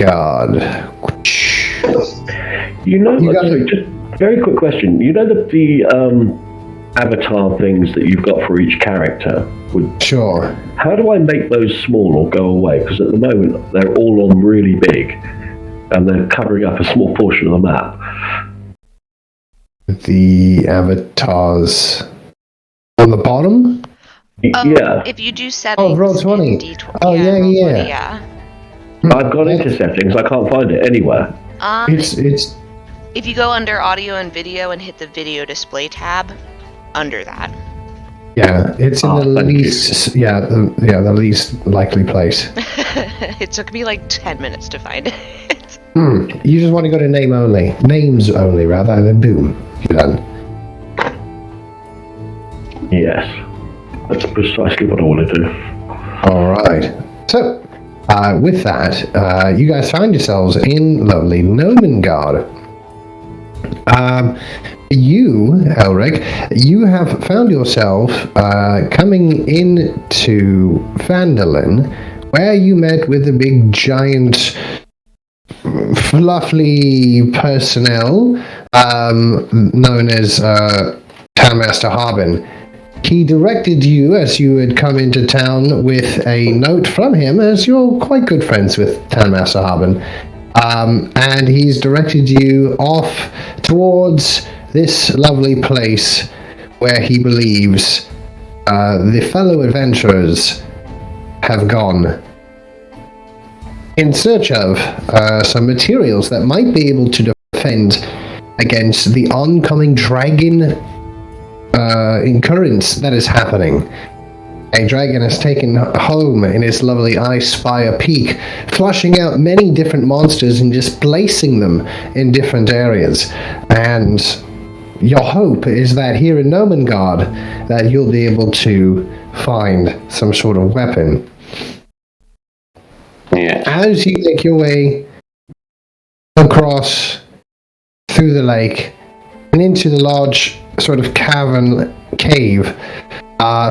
Guard. Sorry, just very quick question. You know the avatar things that you've got for each character? Sure. How do I make those small or go away? Because at the moment they're all on really big and they're covering up a small portion of the map. The avatars on the bottom? Yeah. If you do settings roll 20. in D20. Oh, yeah. 20, yeah. I've gone into settings. I can't find it anywhere. It's If you go under audio and video and hit the video display tab, under that. Yeah, it's in the least. The least likely place. It took me like 10 minutes to find it. You just want to go to names only, rather, and then boom, you're done. Yes, that's precisely what I want to do. All right. So, with that, you guys find yourselves in lovely Gnomengard. You, Elric, you have found yourself coming into Phandalin, where you met with the big, giant, fluffy personnel known as Townmaster Harbin. He directed you, as you had come into town, with a note from him, as you're quite good friends with Townmaster Harbin. And he's directed you off towards this lovely place where he believes the fellow adventurers have gone in search of some materials that might be able to defend against the oncoming dragon incurrence that is happening. A dragon has taken home in its lovely Ice Spire Peak, flushing out many different monsters and just placing them in different areas. And your hope is that here in Gnomengard, that you'll be able to find some sort of weapon. Yeah. As you make your way across through the lake and into the large sort of cave,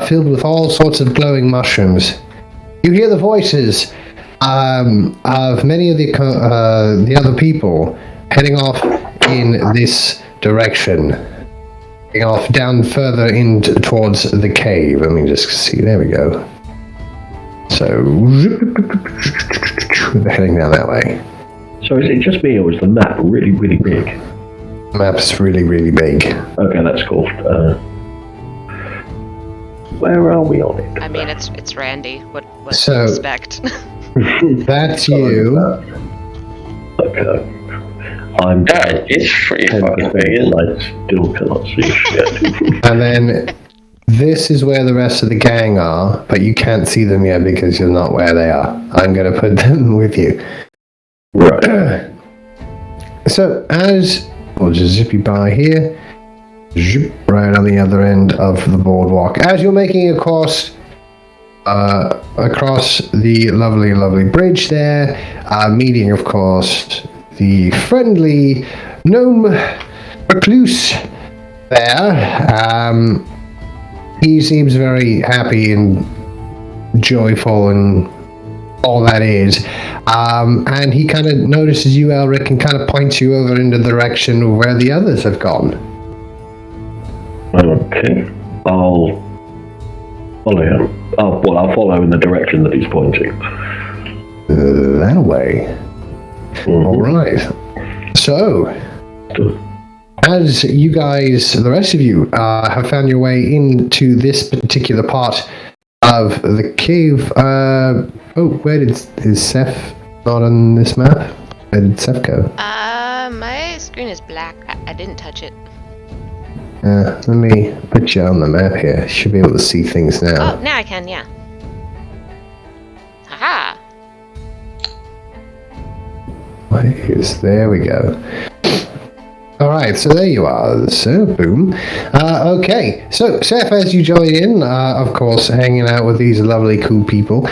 filled with all sorts of glowing mushrooms, you hear the voices of many of the other people heading off in this direction, heading off down further in towards the cave. Let me just see. There we go. So they're heading down that way. So is it just me, or is the map really, really big? The map's really, really big. Okay, that's cool. Where are we on it? I mean, it's Randy. What So- do you expect? That's you. Okay. I'm Yeah, it's pretty fucking big, isn't it? I still cannot see shit. And then this is where the rest of the gang are, but you can't see them yet because you're not where they are. I'm going to put them with you. Right. So, we'll just zip you by here. Zip, right on the other end of the boardwalk. As you're making across the lovely, lovely bridge there, meeting, of course, the friendly gnome recluse there. He seems very happy and joyful and all that is. And he kind of notices you, Elric, and kind of points you over in the direction of where the others have gone. Okay. I'll follow him. I'll follow in the direction that he's pointing. That way. Mhm. All right. So, as you guys, the rest of you, have found your way into this particular part of the cave, where is Seth not on this map? Where did Seth go? My screen is black. I didn't touch it. Let me put you on the map here. Should be able to see things now. Oh, now I can, yeah. Haha. There we go. Alright, so there you are. So, boom. Okay, so Seth, as you join in, of course, hanging out with these lovely, cool people,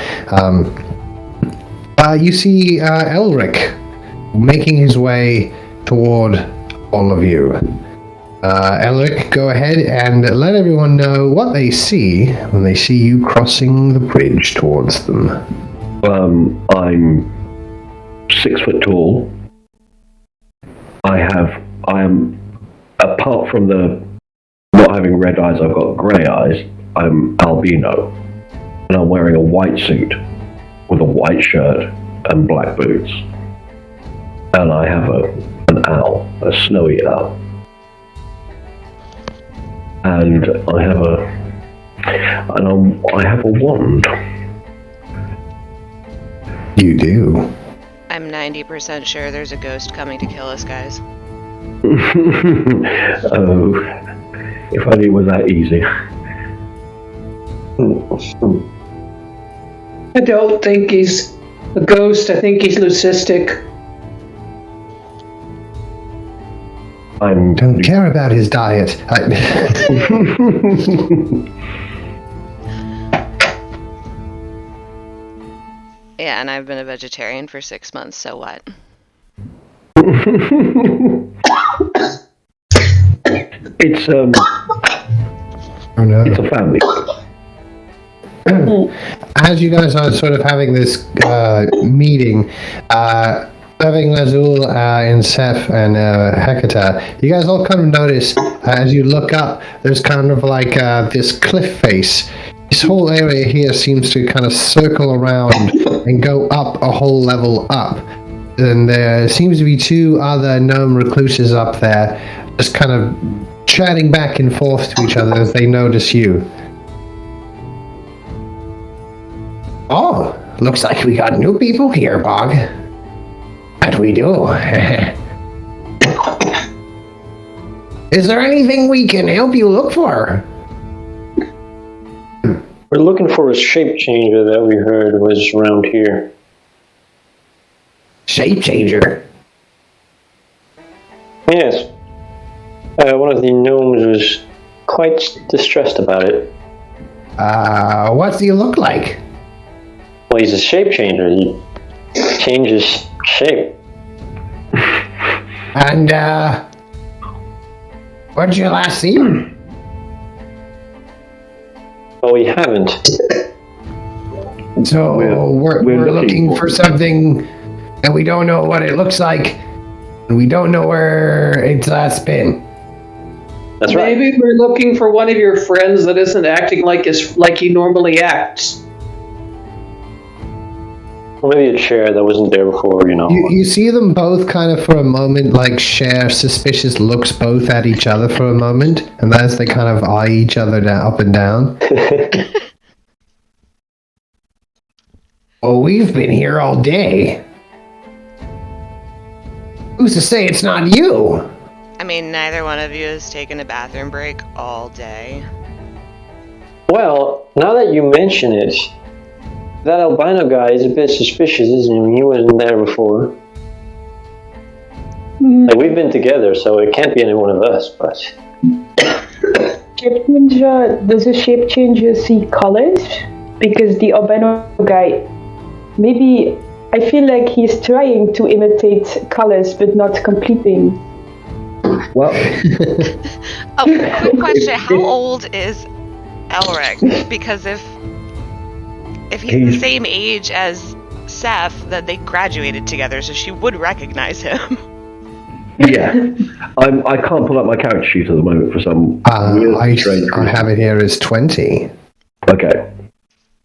you see Elric making his way toward all of you. Elric, go ahead and let everyone know what they see when they see you crossing the bridge towards them. I'm 6 foot tall. I am, apart from the not having red eyes, I've got grey eyes. I'm albino, and I'm wearing a white suit with a white shirt and black boots. And I have an owl, a snowy owl. And I have a wand. You do. I'm 90% sure there's a ghost coming to kill us, guys. Oh, if only it was that easy. I don't think he's a ghost. I think he's leucistic. I Don't care about his diet. Yeah, and I've been a vegetarian for 6 months, so what? It's Oh no. it's a family. As you guys are sort of having this meeting, having Lazul and Seth and Hecata, you guys all kind of notice as you look up, there's kind of like this cliff face. This whole area here seems to kind of circle around and go up a whole level up. And there seems to be 2 other gnome recluses up there, just kind of chatting back and forth to each other as they notice you. Oh, looks like we got new people here, Bog. That we do. Is there anything we can help you look for? We're looking for a shape changer that we heard was around here. Shape changer. Yes. One of the gnomes was quite distressed about it. What do you look like? Well, he's a shape changer. He changes shape. And, where did you last see him? Well, we haven't. So, we're looking for something, and we don't know what it looks like, and we don't know where it's last been. That's right. Maybe we're looking for one of your friends that isn't acting like he normally acts. Well, maybe a chair that wasn't there before, you know. You see them both kind of for a moment, like, share suspicious looks both at each other for a moment, and as they kind of eye each other up and down. Well, we've been here all day. Who's to say it's not you? I mean, neither one of you has taken a bathroom break all day. Well, now that you mention it, that albino guy is a bit suspicious, isn't he? He wasn't there before. Like, we've been together, so it can't be any one of us, but... Shape changer, does a shape changer see colors? Because the albino guy, maybe, I feel like he's trying to imitate colors, but not completing. Well, Oh, quick question. How old is Elric? Because if he's the same age as Seth, then they graduated together, so she would recognize him. yeah. I can't pull up my character sheet at the moment for some I strange reason. have it here as 20. Okay.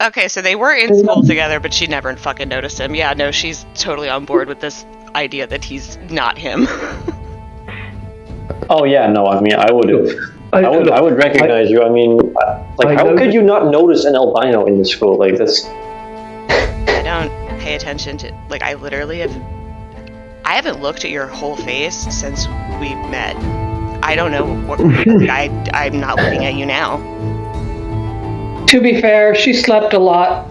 Okay, so they were in school together, but she never fucking noticed him. Yeah, no, she's totally on board with this idea that he's not him. Oh, yeah, no, I mean, I would recognize you. I mean, like, how could you not notice an albino in the school? Like, that's... I don't pay attention to, like, I haven't looked at your whole face since we met. I don't know what, I'm not looking at you now. To be fair, she slept a lot.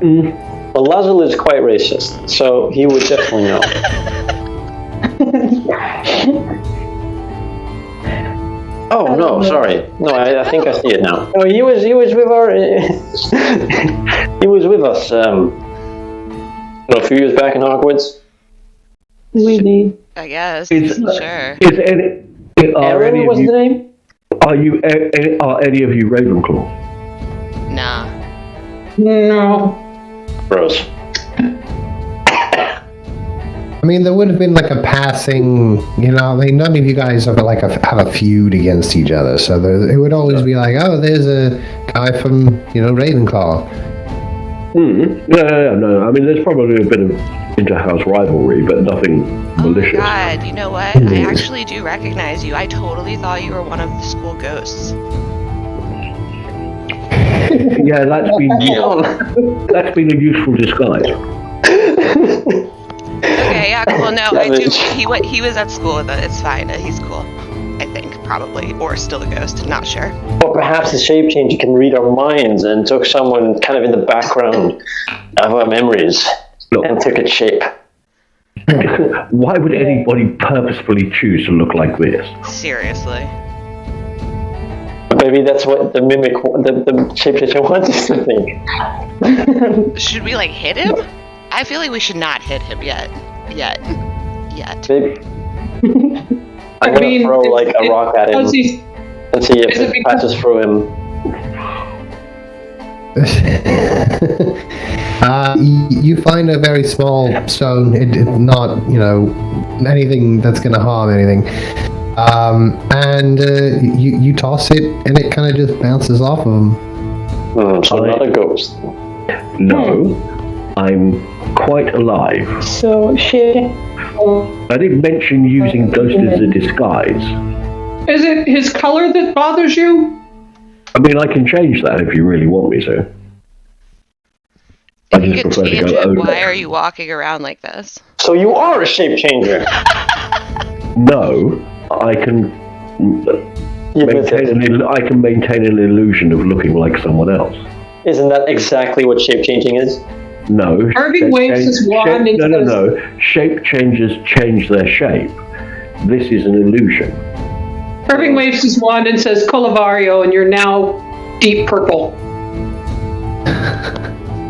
Well, Lazul is quite racist, so he would definitely know. Oh, no, sorry. No, I think I see it now. No, he was with our... he was with us, a few years back in Hogwarts. Really? I guess. Is- Sure. Aaron was the name? Are any of you Ravenclaw? Nah. No. Gross. I mean, there would have been like a passing, I mean, none of you guys have have a feud against each other, so it would always be like, oh, there's a guy from, Ravenclaw. No. I mean, there's probably a bit of inter-house rivalry, but nothing malicious. Oh my god, you know what? I actually do recognize you. I totally thought you were one of the school ghosts. Yeah, that's been a useful disguise. Okay, yeah, cool. No, I do. He was at school with us. It's fine. He's cool. I think, probably. Or still a ghost. Not sure. Or perhaps the shape changer can read our minds and took someone kind of in the background of our memories and took its shape. Why would anybody purposefully choose to look like this? Seriously. Maybe that's what the mimic, the shape changer wants us to think. Should we, hit him? I feel like we should not hit him yet. Maybe. I'm gonna throw a rock at him and see if it passes through him. You find a very small stone. It's not, anything that's going to harm anything. And you toss it, and it kind of just bounces off of him. So not a ghost. No, I'm quite alive. So I did mention using ghost as a disguise. Is it his color that bothers you? I mean, I can change that if you really want me to. If you can change it, why are you walking around like this? So you are a shape changer. No, I can maintain an illusion of looking like someone else. Isn't that exactly what shape changing is? No. Irving waves his wand and says... No. Shape changers change their shape. This is an illusion. Irving waves his wand and says, Colivario, and you're now deep purple.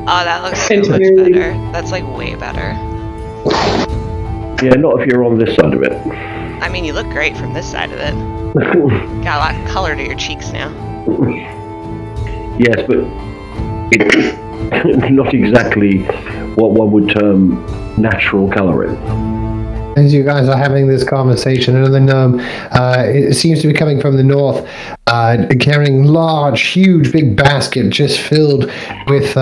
Oh, that looks so much better. That's way better. Yeah, not if you're on this side of it. I mean, you look great from this side of it. Got a lot of color to your cheeks now. Yes, but it's not exactly what one would term natural coloring. As you guys are having this conversation, another gnome, it seems to be coming from the north, carrying large, huge, big basket just filled with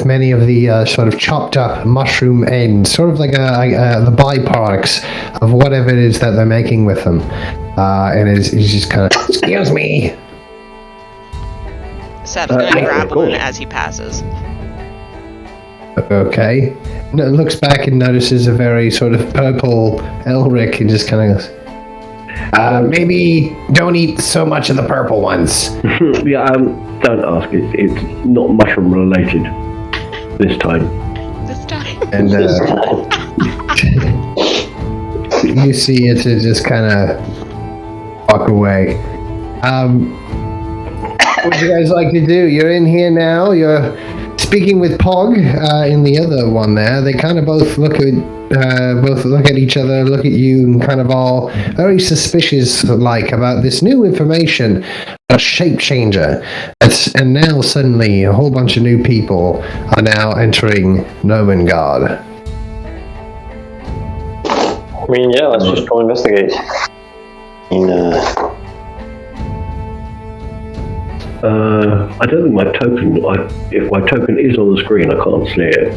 many of the sort of chopped up mushroom ends, sort of like the byproducts of whatever it is that they're making with them. And he's just kind of, excuse me. Seth's going to grab one as he passes. Okay. No, looks back and notices a very sort of purple Elric and just kind of goes, maybe don't eat so much of the purple ones. Yeah, don't ask. It's not mushroom related this time. And you see it to just kind of walk away. What do you guys like to do? You're in here now. You're speaking with Pog in the other one there. They kind of both look at each other, look at you, and kind of all very suspicious about this new information, a shape changer. And now suddenly a whole bunch of new people are now entering Nomengard. I mean, yeah, let's just go investigate. I don't think my token. If my token is on the screen, I can't see it.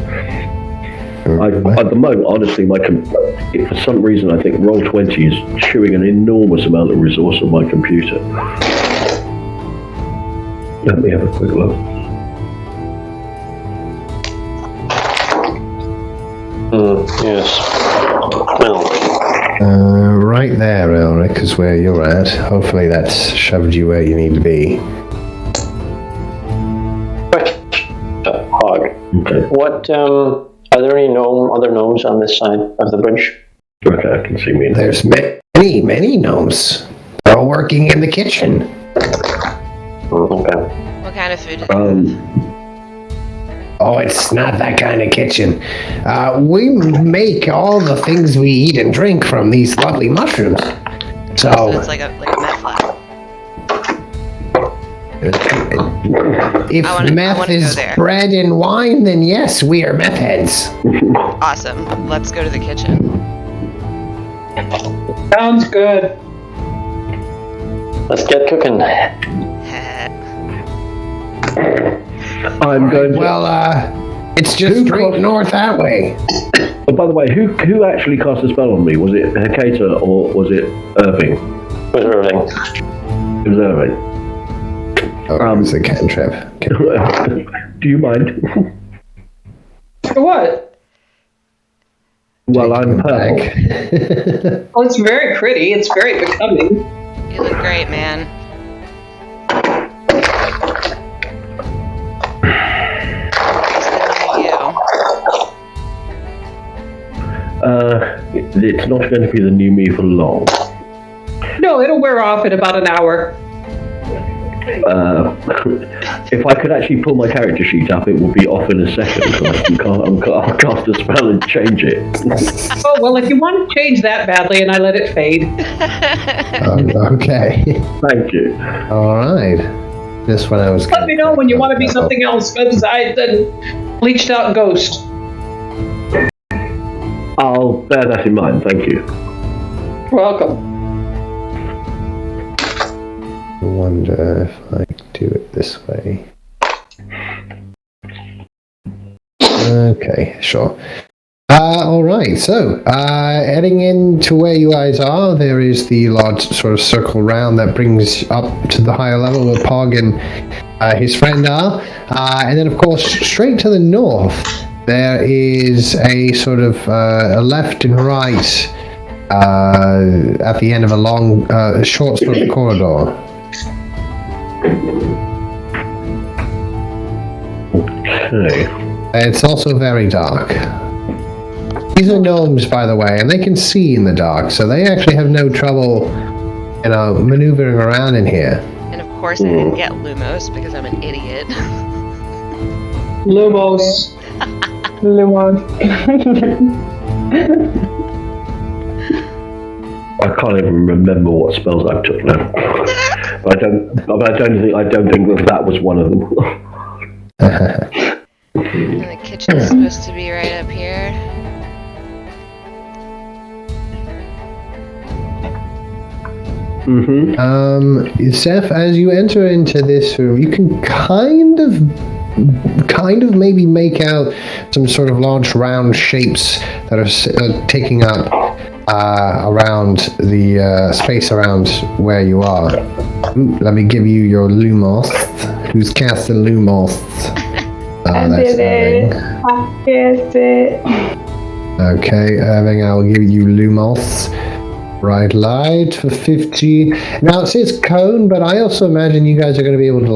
At the moment, honestly, if for some reason I think Roll20 is chewing an enormous amount of resource on my computer. Let me have a quick look. Yes. Well. Right there, Elric, is where you're at. Hopefully that's shoved you where you need to be. Hog. Okay. What, are there any other gnomes on this side of the bridge? Okay, I can see me. There's many gnomes. They're all working in the kitchen. Okay. What kind of food do they have? Oh, it's not that kind of kitchen. We make all the things we eat and drink from these lovely mushrooms. So it's like a meth lab. If I meth wanna go is there. bread and wine, then yes, we are meth heads. Awesome. Let's go to the kitchen. Sounds good. Let's get cooking. I'm going to. Well, it's just straight north that way. Oh, by the way, who actually cast a spell on me? Was it Hecata or was it Irving? It was Irving. It was Irving. Oh, it's a cantrip. Do you mind? For what? Well, I'm purple. Well, it's very pretty. It's very becoming. You look great, man. It's not going to be the new me for long. No, it'll wear off in about an hour. If I could actually pull my character sheet up, it will be off in a second. So I'll cast a spell and change it. Oh, well, if you want to change that badly and I let it fade. Okay. Thank you. All right. This one I was. Let me know when you want to be something else besides a bleached out ghost. I'll bear that in mind. Thank you. Welcome. I wonder if I do it this way. Okay, sure. All right. So, heading into where you guys are, there is the large sort of circle round that brings up to the higher level where Pog and his friend are, and then of course straight to the north there is a sort of a left and right at the end of a long, short sort of corridor. Okay. It's also very dark. These are gnomes, by the way, and they can see in the dark, so they actually have no trouble, maneuvering around in here. And of course, I didn't get Lumos because I'm an idiot. Lumos. Lumos. I can't even remember what spells I took now. But I don't think that was one of them. And the kitchen's supposed to be right up here. Mm-hmm. Seth, as you enter into this room, you can kind of maybe make out some sort of large round shapes that are taking up around the space around where you are. Ooh, let me give you your Lumos. Who's casting Lumos? I did it. I cast it. Okay, Irving, I'll give you Lumos. Bright light for 50. Now it says cone, but I also imagine you guys are going to be able to,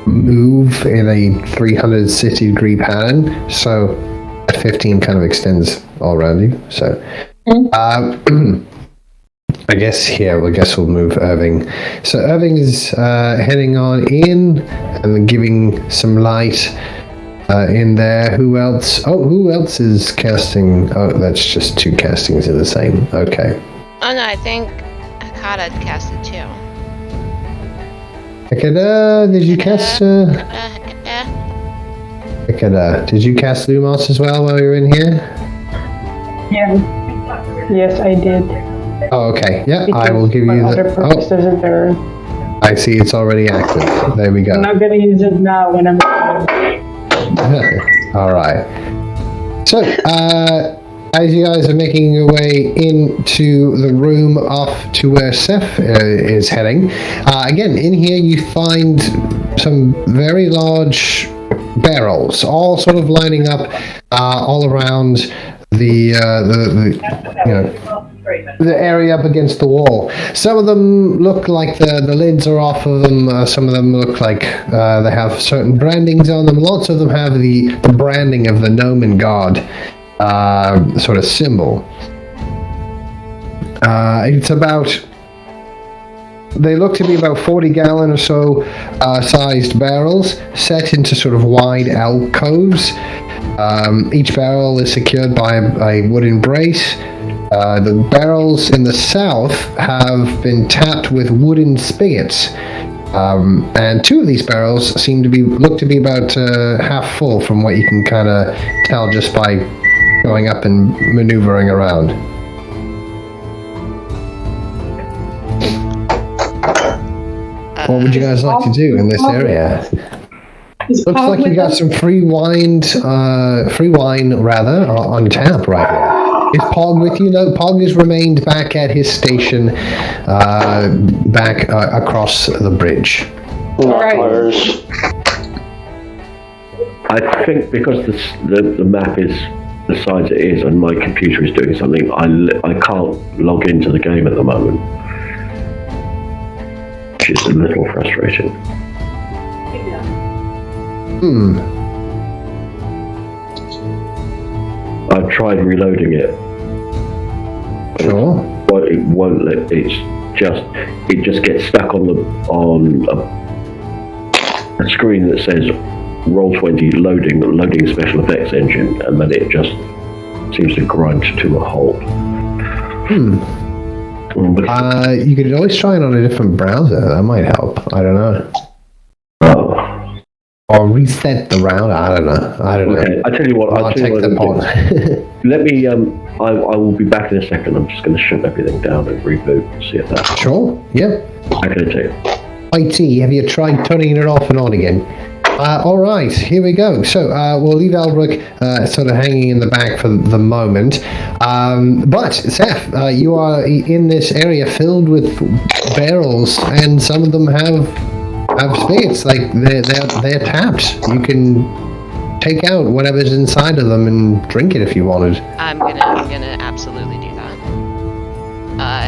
move in a 360 degree pattern. So 15 kind of extends all around you. So I guess we'll move Irving. So Irving is heading on in and giving some light in there. Who else? Oh, who else is casting? Oh, that's just two castings of the same. Okay. Oh no, I think Hakata casted too. Hakata, did you cast? Hakata, did you cast Lumos as well while you were in here? Yeah. Yes, I did. Oh, okay. Yeah, Because I will give you my other the. purpose isn't there. I see it's already active. There we go. I'm not gonna use it now when I'm. All right. So, as you guys are making your way into the room off to where Seth is heading, again, in here you find some very large barrels, all sort of lining up all around the area up against the wall. Some of them look like the lids are off of them. Some of them look like they have certain brandings on them. Lots of them have the branding of the gnome and god sort of symbol. It's about. They look to be about 40-gallon or so sized barrels set into sort of wide alcoves. Each barrel is secured by a wooden brace. The barrels in the south have been tapped with wooden spigots, And two of these barrels look to be about half full from what you can kind of tell just by going up and maneuvering around. What would you guys like to do in this area? Looks like you got some free wine on tap right here. Is Pog with you? No, Pog has remained back at his station, back across the bridge. Right. I think because the map is the size it is and my computer is doing something, I can't log into the game at the moment. Which is a little frustrating. I've tried reloading it. Sure. But it won't let. It just gets stuck on a screen that says Roll20 loading special effects engine, and then it just seems to grind to a halt. You could always try it on a different browser. That might help. I don't know. Or reset the router. I don't know. Okay, I tell you what. I'll take the pod. Let me. I will be back in a second. I'm just going to shut everything down and reboot and see if that. Sure. Yep. Okay. IT, have you tried turning it off and on again? All right, here we go. So we'll leave Albrook sort of hanging in the back for the moment. But Seth, you are in this area filled with barrels, and some of them have spigots. Like they're tapped. You can take out whatever's inside of them and drink it if you wanted. I'm gonna absolutely do that.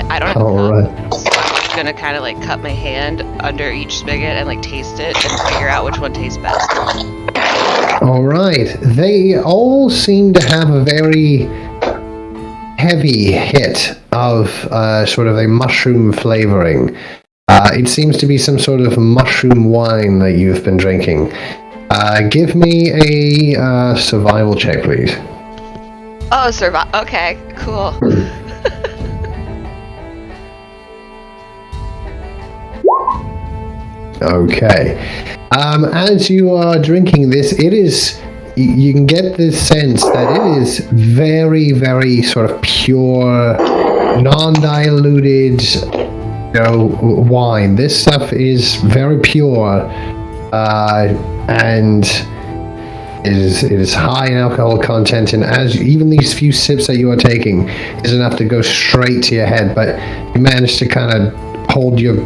I don't have All right. I'm gonna kind of like cut my hand under each spigot and like taste it and figure out which one tastes best. All right. They all seem to have a very heavy hit of sort of a mushroom flavoring. It seems to be some sort of mushroom wine that you've been drinking. Give me a survival check, please. Oh, okay, cool. Okay. As you are drinking this, you can get this sense that it is very, very sort of pure, non-diluted, wine. This stuff is very pure, and it is high in alcohol content, and as even these few sips that you are taking is enough to go straight to your head, but you manage to kind of hold your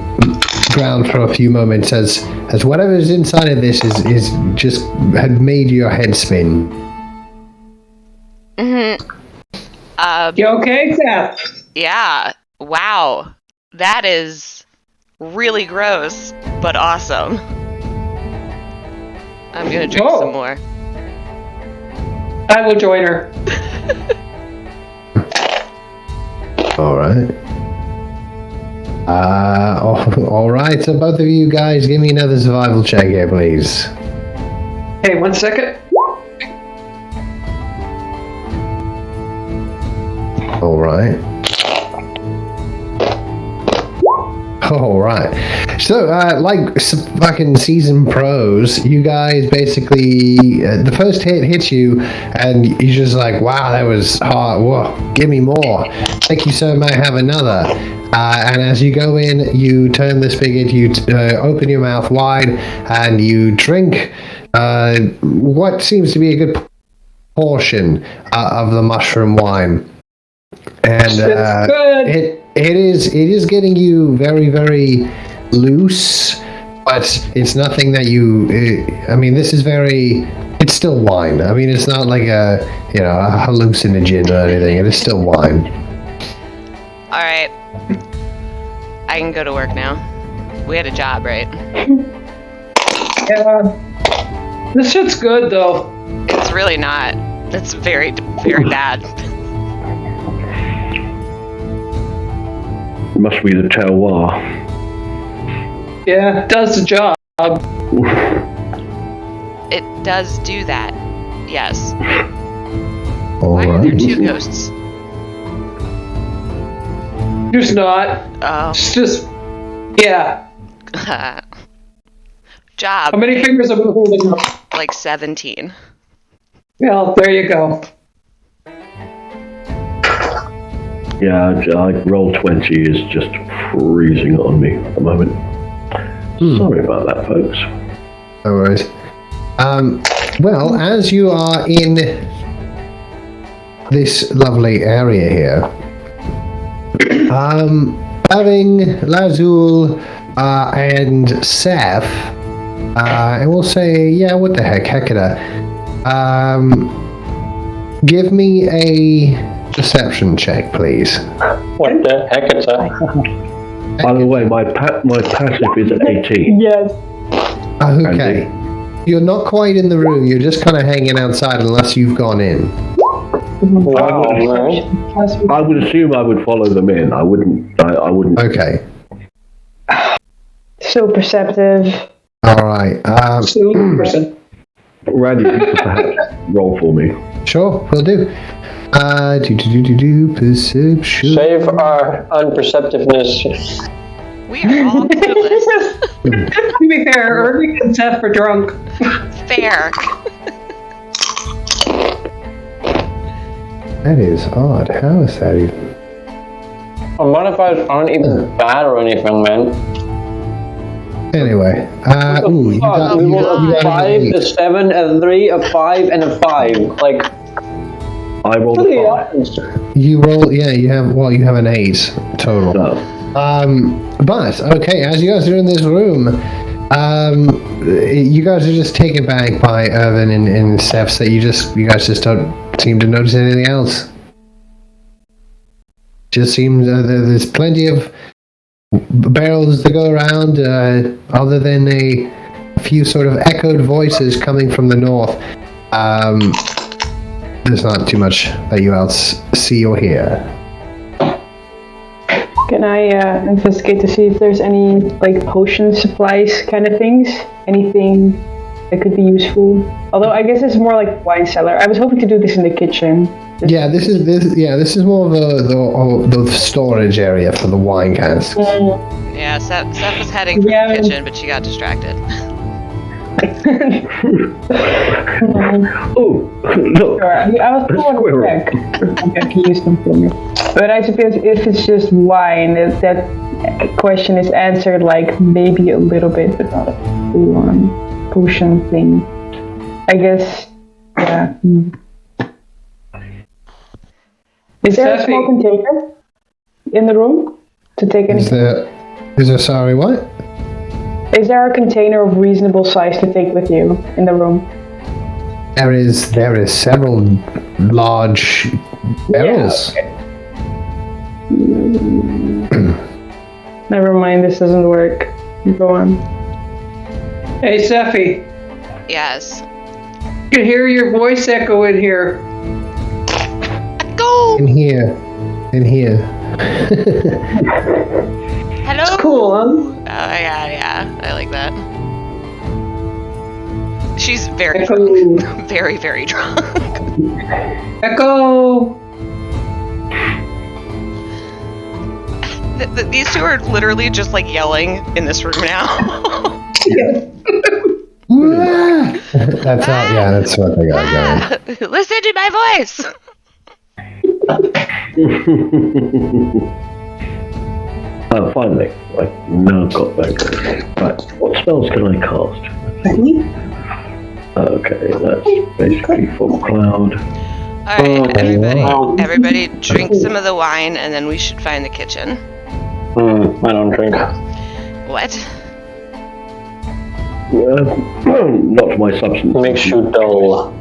ground for a few moments as whatever is inside of this is just had made your head spin. You okay, Seth? Yeah. Wow. That is really gross, but awesome. I'm gonna drink some more. I will join her. All right. All right. So both of you guys, give me another survival check here, please. Hey, 1 second. All right. All right. So, like fucking seasoned pros, you guys basically the first hit hits you, and you're just like, "Wow, that was hard. Whoa, give me more." Thank you, sir. May I have another? And as you go in, you turn the spigot, you open your mouth wide, and you drink what seems to be a good portion of the mushroom wine. And it is getting you very, very loose, but it's nothing that you. I mean, this is very. It's still wine. I mean, it's not like a hallucinogen or anything. It is still wine. All right. I can go to work now. We had a job, right? Yeah. This shit's good, though. It's really not. It's very, very bad. Must be the terroir. Yeah, it does the job. It does do that. Yes. All Why are right. there two ghosts? There's not. Oh. It's just, yeah. job. How many fingers am I holding up? Like 17. Well, there you go. Yeah, roll 20 is just freezing on me at the moment. Sorry about that, folks. No worries. Well, as you are in this lovely area here, having Lazul and Seth, and we'll say, yeah, what the heck, Hecata, give me a deception check, please. What the heck is that? By the way, my passive is 18. Yes. Okay. You're not quite in the room, you're just kind of hanging outside unless you've gone in. Wow, man. I would assume I would follow them in. I wouldn't. Okay. So perceptive. Alright. Randy, you could perhaps roll for me. Sure, will do. Perception. Save our unperceptiveness. We are all clueless. To be fair, Irving and Seth were drunk. Fair. That is odd. How is that even? Our modifiers aren't even bad or anything, man. Anyway. We rolled a 5, a 7, a 3, a 5, and a 5. Like, I rolled what are the a 5. odds? You roll, yeah, you have an 8 total. No. But, okay, as you guys are in this room, you guys are just taken back by Irvin and Seth that you guys just don't seem to notice anything else. Just seems there's plenty of barrels to go around, other than a few sort of echoed voices coming from the north. There's not too much that you else see or hear. Can I investigate to see if there's any like potion supplies kind of things? Anything that could be useful? Although I guess it's more like wine cellar. I was hoping to do this in the kitchen. Yeah, this is more of the storage area for the wine casks. Yeah, Seth was heading for the kitchen, but she got distracted. Oh, look. Sure, I was going to check. I can use them for me. But I suppose if it's just wine, that question is answered like maybe a little bit, but not a full-on potion thing. I guess, yeah. Is there a small container in the room to take anything? Is there sorry, what? Is there a container of reasonable size to take with you in the room? There is several large barrels. Yeah, okay. Never mind, this doesn't work. Go on. Hey, Seffi. Yes. I can hear your voice echo in here. Go! In here. Hello? It's cool, huh? Oh, yeah, I like that. She's very drunk. Very, very drunk. Echo! These two are literally just like yelling in this room now. That's how. Yeah, that's what they got going. Listen to my voice! Oh, finally. Right, now I've got that. Right, what spells can I cast? Okay, that's basically Fog Cloud. Alright, everybody drink some of the wine and then we should find the kitchen. I don't drink. What? Not my substance. Makes you dull.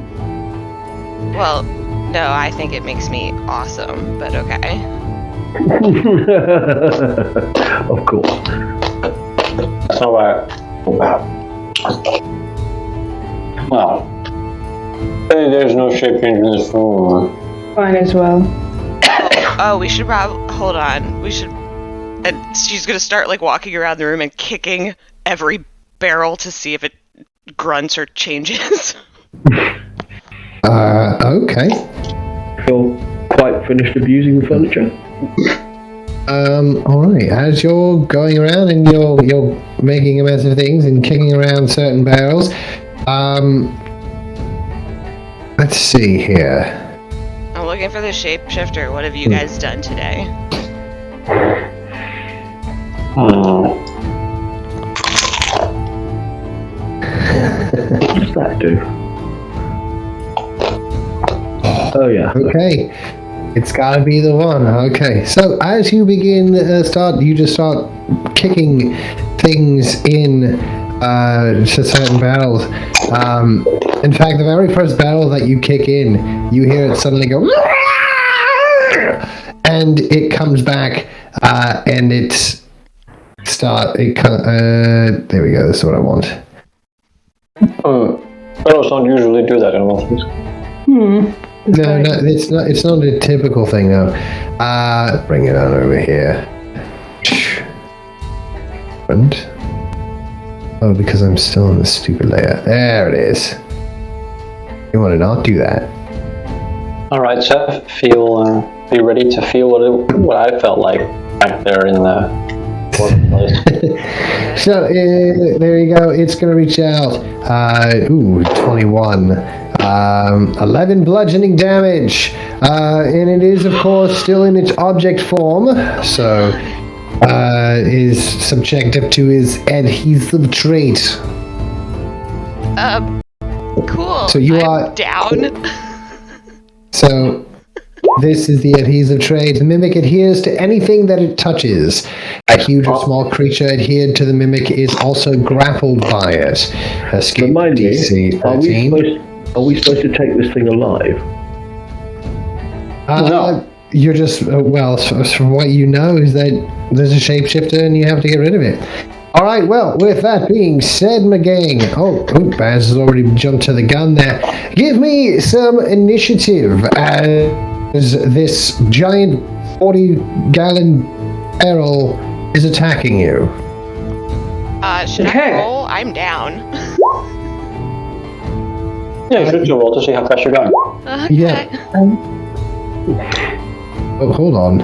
Well, no, I think it makes me awesome, but okay. Of course. That's not right. Well, there's no shape change in this room. Fine as well. Oh, we should hold on. We should. And she's gonna start like walking around the room and kicking every barrel to see if it grunts or changes. Okay. Feel quite finished abusing the furniture? All right. As you're going around and you're making a mess of things and kicking around certain barrels, let's see here. I'm looking for the shapeshifter. What have you guys done today? What does that do? Oh yeah. Okay. It's got to be the one. Okay. So as you begin, you just start kicking things in to certain barrels. In fact, the very first barrel that you kick in, you hear it suddenly go, and it comes back, and there we go. That's what I want. Barrels don't usually do that in most things. No, it's not a typical thing, though. Bring it on over here. And oh, because I'm still on the stupid layer. There it is. You want to not do that. Alright, Seth, be ready to feel what I felt like back there in the workplace. So, there you go. It's going to reach out. 21. 11 bludgeoning damage. And it is, of course, still in its object form. So, is subjective to his adhesive trait. Cool. So you I'm are down. So this is the adhesive trait. The mimic adheres to anything that it touches. A huge or small creature adhered to the mimic is also grappled by it. Escape Remind me, DC 13. are we supposed to take this thing alive? No. You're just from what you know is that there's a shapeshifter and you have to get rid of it. All right, well, with that being said, my gang. Oh, Baz has already jumped to the gun there. Give me some initiative as this giant 40-gallon barrel is attacking you. Should I roll? I'm down. Yeah, you should roll to see how fast you're going. Okay. Yeah. Oh, hold on.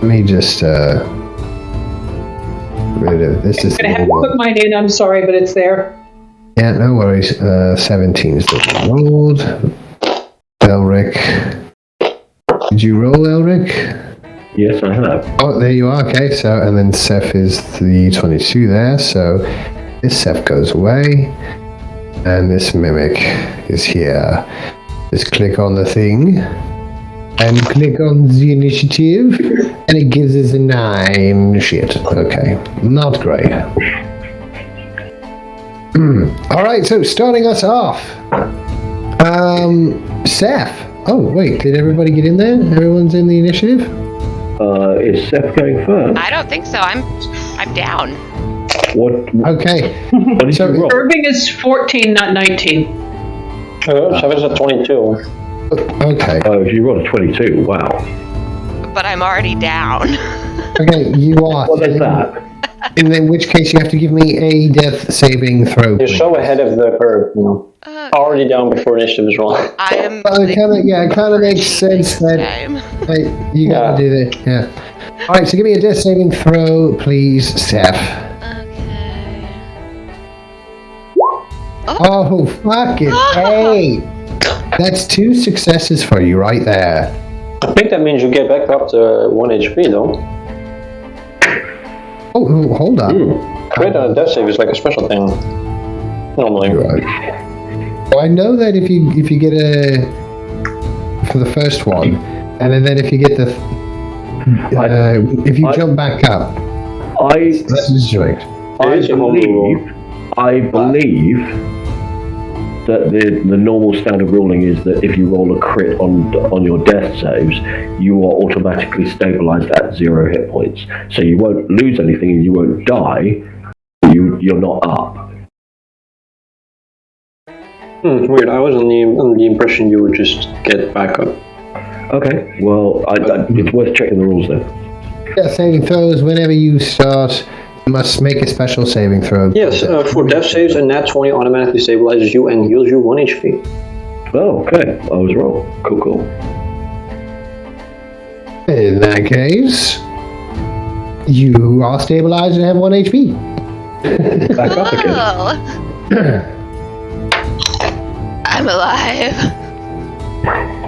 Let me just this is I'm gonna have to put mine in. I'm sorry, but it's there. Yeah, no worries. 17 is the rolled. Elric. Did you roll, Elric? Yes, I have. Oh, there you are. Okay, so, and then Seth is the 22 there. So this Seth goes away. And this mimic is here. Just click on the thing. And click on the initiative. And it gives us a 9. Shit. Okay. Not great. Alright, so starting us off. Seth. Oh, wait. Did everybody get in there? Everyone's in the initiative? Is Seth going first? I don't think so. I'm down. What? Okay. What did you roll? Irving is 14, not 19. Seven's at 22. Okay. Oh, you rolled a 22. Wow. But I'm already down. Okay, you are. What is that? In which case, you have to give me a death saving throw. You're please. so ahead of the curve, you know. Already down before initiative is rolling. I am. It kind of makes sense that you gotta do that. Yeah. All right, so give me a death saving throw, please, Seth. Okay. Oh, fucking hey! That's 2 successes for you right there. I think that means you get back up to 1 HP, though. Oh, hold on. Crit death save is like a special thing. Normally. Right. Well, I know that if you get for the first one, and then if you get the if you jump back up, that's straight. I believe that the normal standard ruling is that if you roll a crit on your death saves, you are automatically stabilized at 0 hit points. So you won't lose anything and you won't die. You're not up. Weird. I was under the impression you would just get back up. Okay. Well, it's worth checking the rules then. Death saving throws. Whenever you start, you must make a special saving throw. Yes, for death saves, a nat 20 automatically stabilizes you and heals you 1 HP. Oh, okay. I was wrong. Cool. In that case, you are stabilized and have 1 HP. Back up again. I'm alive.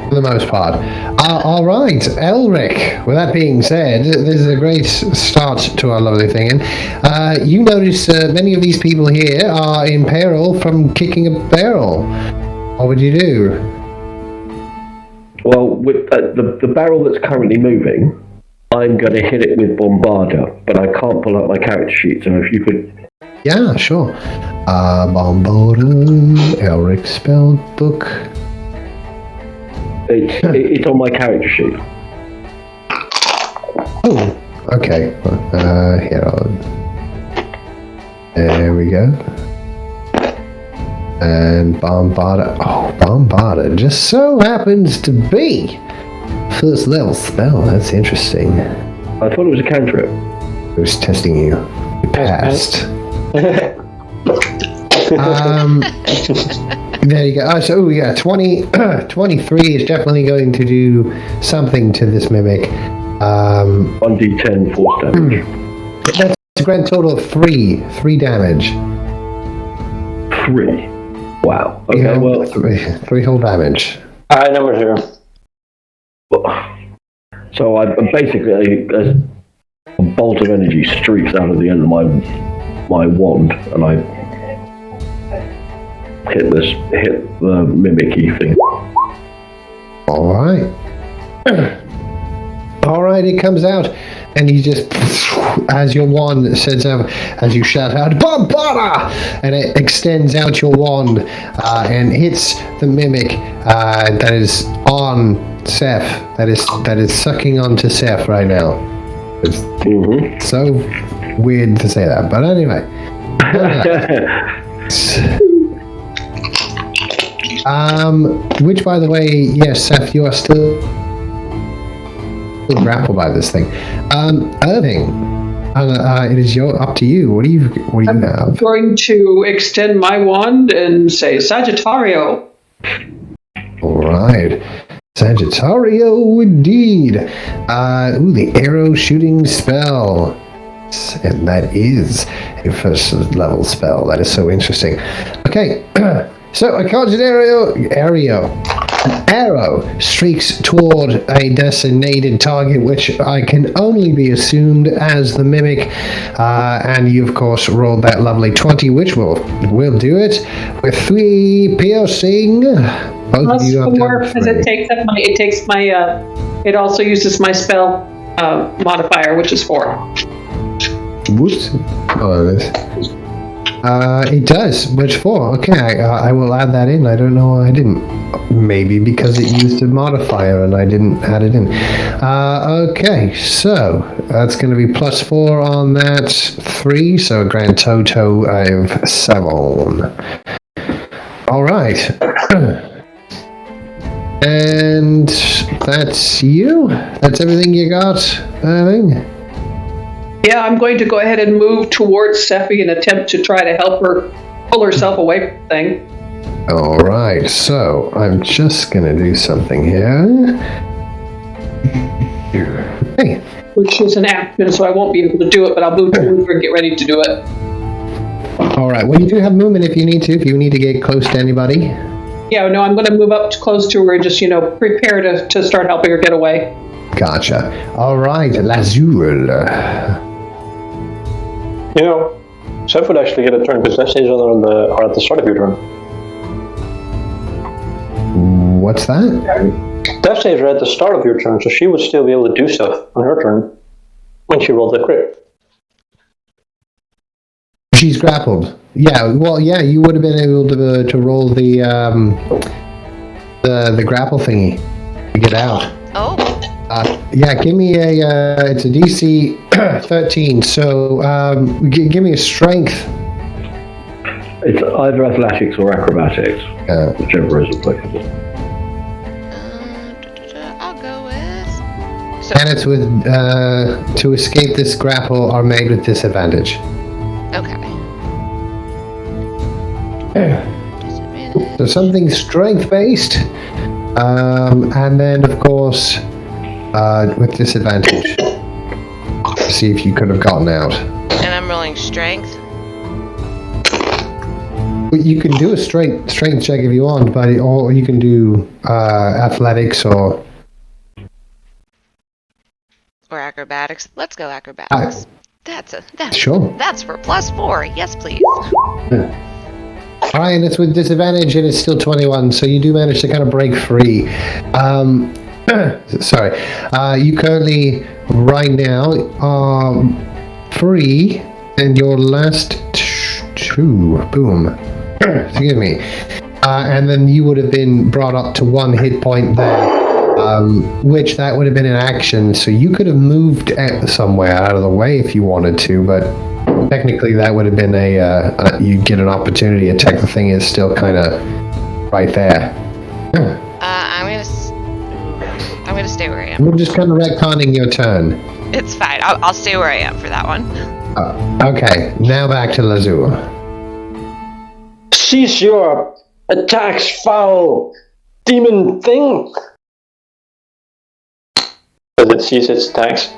For the most part. All right, Elric. With that being said, this is a great start to our lovely thing. And you notice many of these people here are in peril from kicking a barrel. What would you do? Well, with the barrel that's currently moving, I'm going to hit it with Bombarda, but I can't pull up my character sheet, so if you could... Yeah, sure. Bombarda, Elric spell book. It's on my character sheet. Oh, okay. Here, there we go. And Bombarda. Oh, Bombarda just so happens to be first level spell. That's interesting. I thought it was a cantrip. I was testing you. You passed. There you go. Oh, so yeah, 23 is definitely going to do something to this mimic. 1d10 force damage. That's a grand total of 3 damage. 3. Wow. Okay, Yeah, well... 3 whole damage. Number 0. So I basically... a bolt of energy streaks out of the end of my wand, and I hit the mimicky thing. Alright. Alright, it comes out, and you just, as your wand sends out, as you shout out, Bombarda! And it extends out your wand, and hits the mimic that is on Seth, that is sucking onto Seth right now. It's so weird to say that, but anyway. Which, by the way, yes, Seth, you are still grappled by this thing. Irving, it is up to you. What do you I'm have? going to extend my wand and say Sagittario. All right. Sagittario, indeed. The arrow shooting spell. And that is a first level spell. That is so interesting. Okay. So a conjured arrow streaks toward a designated target, which I can only be assumed as the mimic. And you, of course, rolled that lovely 20, which will do it with 3 piercing. Both of you have +4 done because it also uses my spell modifier, which is 4. Whoops. It does. Which 4? Okay, I will add that in. I don't know why I didn't. Maybe because it used a modifier and I didn't add it in. Okay, so that's going to be +4 on that 3, so a grand total of 7. All right. And that's you? That's everything you got, Irving? Yeah, I'm going to go ahead and move towards Sephi and attempt to try to help her pull herself away from the thing. All right, so I'm just going to do something here. Hey. Which is an action, so I won't be able to do it, but I'll move to her and get ready to do it. All right, well, you do have movement if you need to get close to anybody. Yeah, no, I'm going to move up close to her and just, prepare to start helping her get away. Gotcha. All right, Lazul. Seth would actually get a turn because death saves are at the start of your turn. What's that? Death saves are at the start of your turn, so she would still be able to do stuff on her turn when she rolled the crit. She's grappled. Yeah, well, yeah, you would have been able to roll the grapple thingy to get out. Oh. Yeah, give me it's a DC 13, so give me a strength. It's either athletics or acrobatics, whichever is applicable. I'll go with... And it's with, to escape this grapple are made with disadvantage. Okay. So something strength-based, and then, of course, with disadvantage. To see if you could have gotten out. And I'm rolling strength. You can do a strength check if you want, but or you can do athletics or acrobatics. Let's go acrobatics. That's sure. That's for +4. Yes, please. Alright, and it's with disadvantage and it's still 21, so you do manage to kind of break free. Sorry. You currently, right now, are free, and your last two. Boom. Excuse me. And then you would have been brought up to 1 hit point there, which that would have been an action, so you could have moved somewhere out of the way if you wanted to, but technically that would have been you'd get an opportunity attack. The thing is still kind of right there. I'm gonna stay where I am. We're just kind of retconning your turn. It's fine. I'll stay where I am for that one. Okay, now back to Lazur. Cease your attacks, foul demon thing. Does it cease its attacks?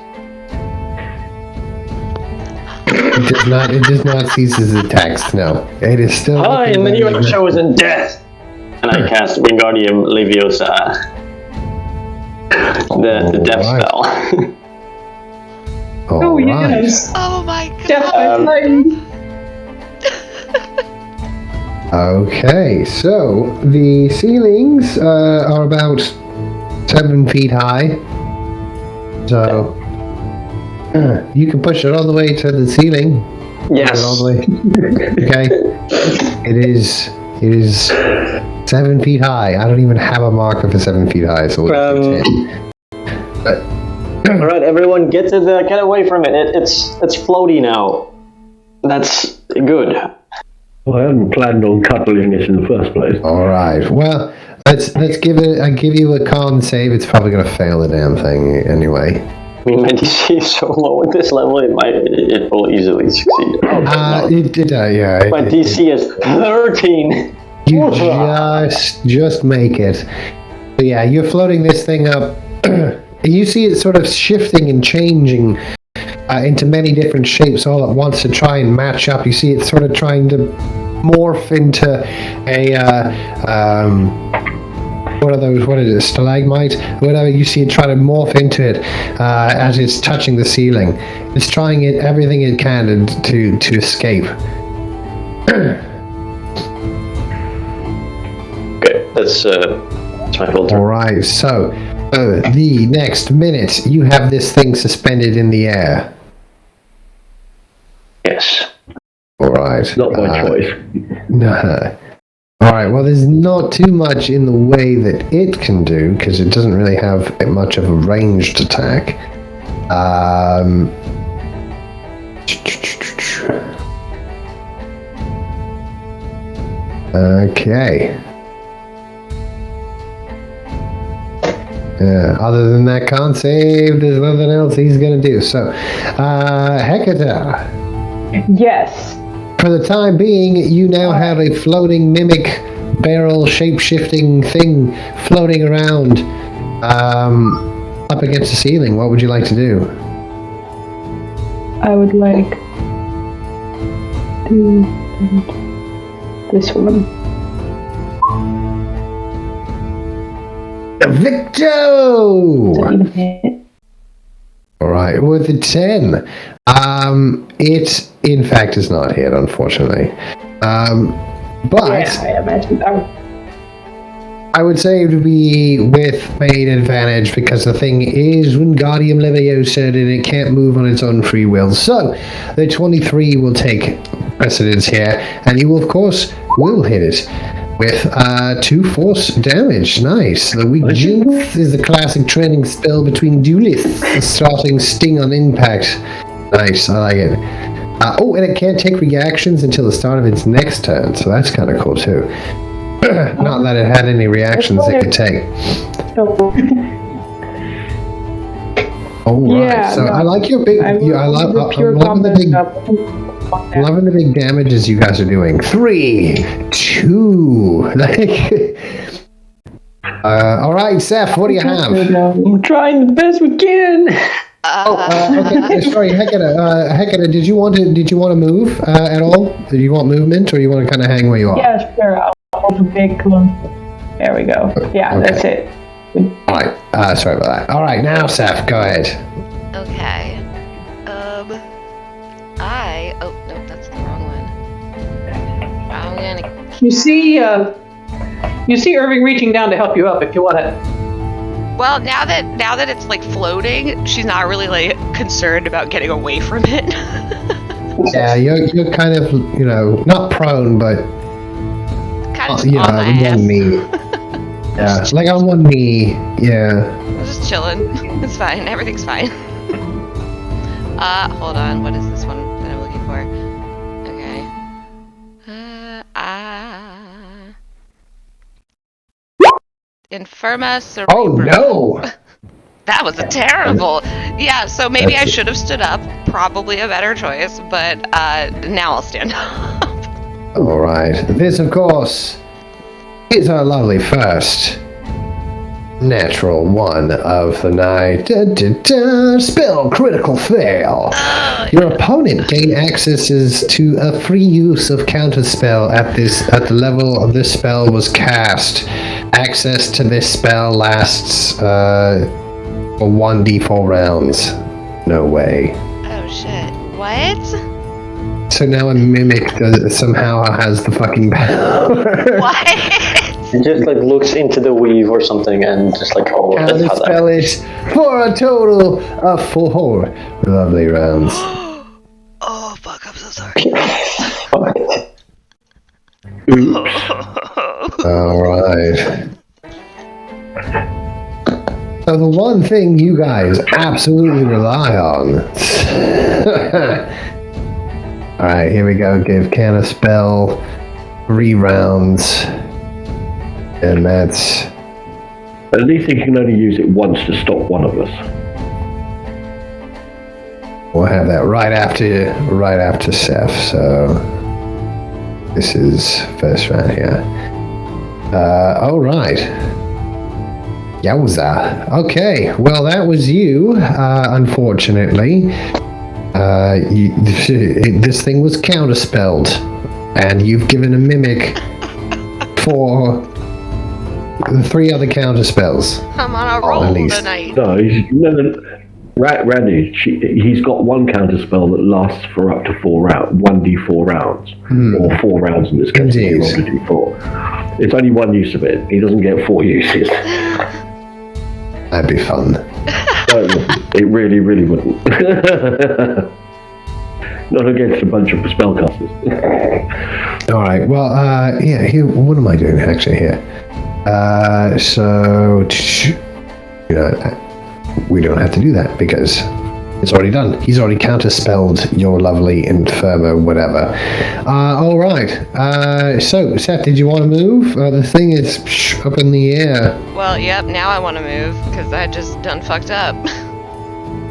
It does not cease its attacks, no. It is still... Hi, and then you have chosen death! And I cast Wingardium Leviosa. The death spell. Oh, yes. Oh my god. Death by flame. Okay, so the ceilings are about 7 feet high. So you can push it all the way to the ceiling. Yes. All the way. Okay. It is 7 feet high. I don't even have a marker for 7 feet high, so we'll all right, everyone, get away from it. It's floaty now. That's good. Well, I hadn't planned on cuddling this in the first place. All right. Well, let's give it. I give you a con save. It's probably going to fail the damn thing anyway. I mean, my DC is so low at this level, it will easily succeed. Yeah. My DC is 13. You just make it. But yeah, you're floating this thing up. You see it sort of shifting and changing into many different shapes all at once to try and match up. You see it sort of trying to morph into a what is it, stalagmite? Whatever, you see it try to morph into it as it's touching the ceiling. It's trying everything it can to escape. Okay, that's my filter. Alright, so the next minute you have this thing suspended in the air. Yes. Alright. Not my choice. No. Alright, well there's not too much in the way that it can do, because it doesn't really have much of a ranged attack. Okay. Other than that con save, there's nothing else he's going to do. So, Hecata. Yes. For the time being, you now have a floating mimic barrel shape-shifting thing floating around up against the ceiling. What would you like to do? I would like to this one. Victo! Alright, with the 10. It, in fact, is not hit, unfortunately. But yeah, I imagine that. I would say it would be with main advantage, because the thing is Wingardium Leviosa and it can't move on its own free will. So, the 23 will take precedence here, and you, of course, will hit it with 2 force damage. Nice. The weak jinx is the classic training spell between duelists, starting sting on impact. Nice, I like it. Oh, and it can't take reactions until the start of its next turn, so that's kind of cool too. Not that it had any reactions it could take. Alright, Yeah, so no, I like your big... I'm loving the big damages you guys are doing. 3, 2... Like... All right, Seth, what do you have? I'm trying the best we can. Okay, sorry, Hecata, did you want to move at all? Do you want movement, or you want to kind of hang where you are? Yeah, sure. I'll hold a big clump. There we go. Yeah, Okay. that's it. All right, sorry about that. All right, now, Seth, go ahead. Okay. Oh, nope, that's the wrong one. I'm gonna... You see Irving reaching down to help you up if you want it. Well, now that it's like floating, she's not really like concerned about getting away from it. Yeah, you're kind of, not prone, but Kind of just on my on ass. one knee. Yeah, like on one knee. Yeah. I'm just chilling. It's fine. Everything's fine. Hold on. What is this one that I'm looking for? Okay. Infirma Cerebrum. Oh no! That was a terrible. Yeah, so maybe I should have stood up. Probably a better choice, but now I'll stand up. All right. This, of course, is our lovely first natural one of the night. Spell critical fail. Your opponent gain accesses to a free use of counterspell at the level of this spell was cast. Access to this spell lasts for 1d4 rounds. No way. Oh shit. What? So now a mimic somehow has the fucking power. What? It just like looks into the weave or something and just like, oh, And that's the how that. spell is for a total of 4 lovely rounds. Oh fuck! I'm so sorry. Alright. So the one thing you guys absolutely rely on. Alright, here we go. Give Canna spell 3 rounds. And that's... At least he can only use it once to stop one of us. We'll have that right after Seth, so this is first round here. Alright. Yowza. Okay, well that was you, unfortunately. This thing was counterspelled, and you've given a mimic 4 3 other counterspells. I'm on a At roll least. tonight. Randy, he's got one counterspell that lasts for up to 1d4 rounds. Or 4 rounds in this case. If you roll a d4. It's only one use of it. He doesn't get 4 uses. That'd be fun. It really, really wouldn't. Not against a bunch of spellcasters. Alright, well, yeah, here, what am I doing actually here? We don't have to do that because it's already done. He's already counterspelled your lovely Infirma whatever. Alright, so Seth, did you want to move? The thing is up in the air. Well, yep. Now I want to move because I just done fucked up.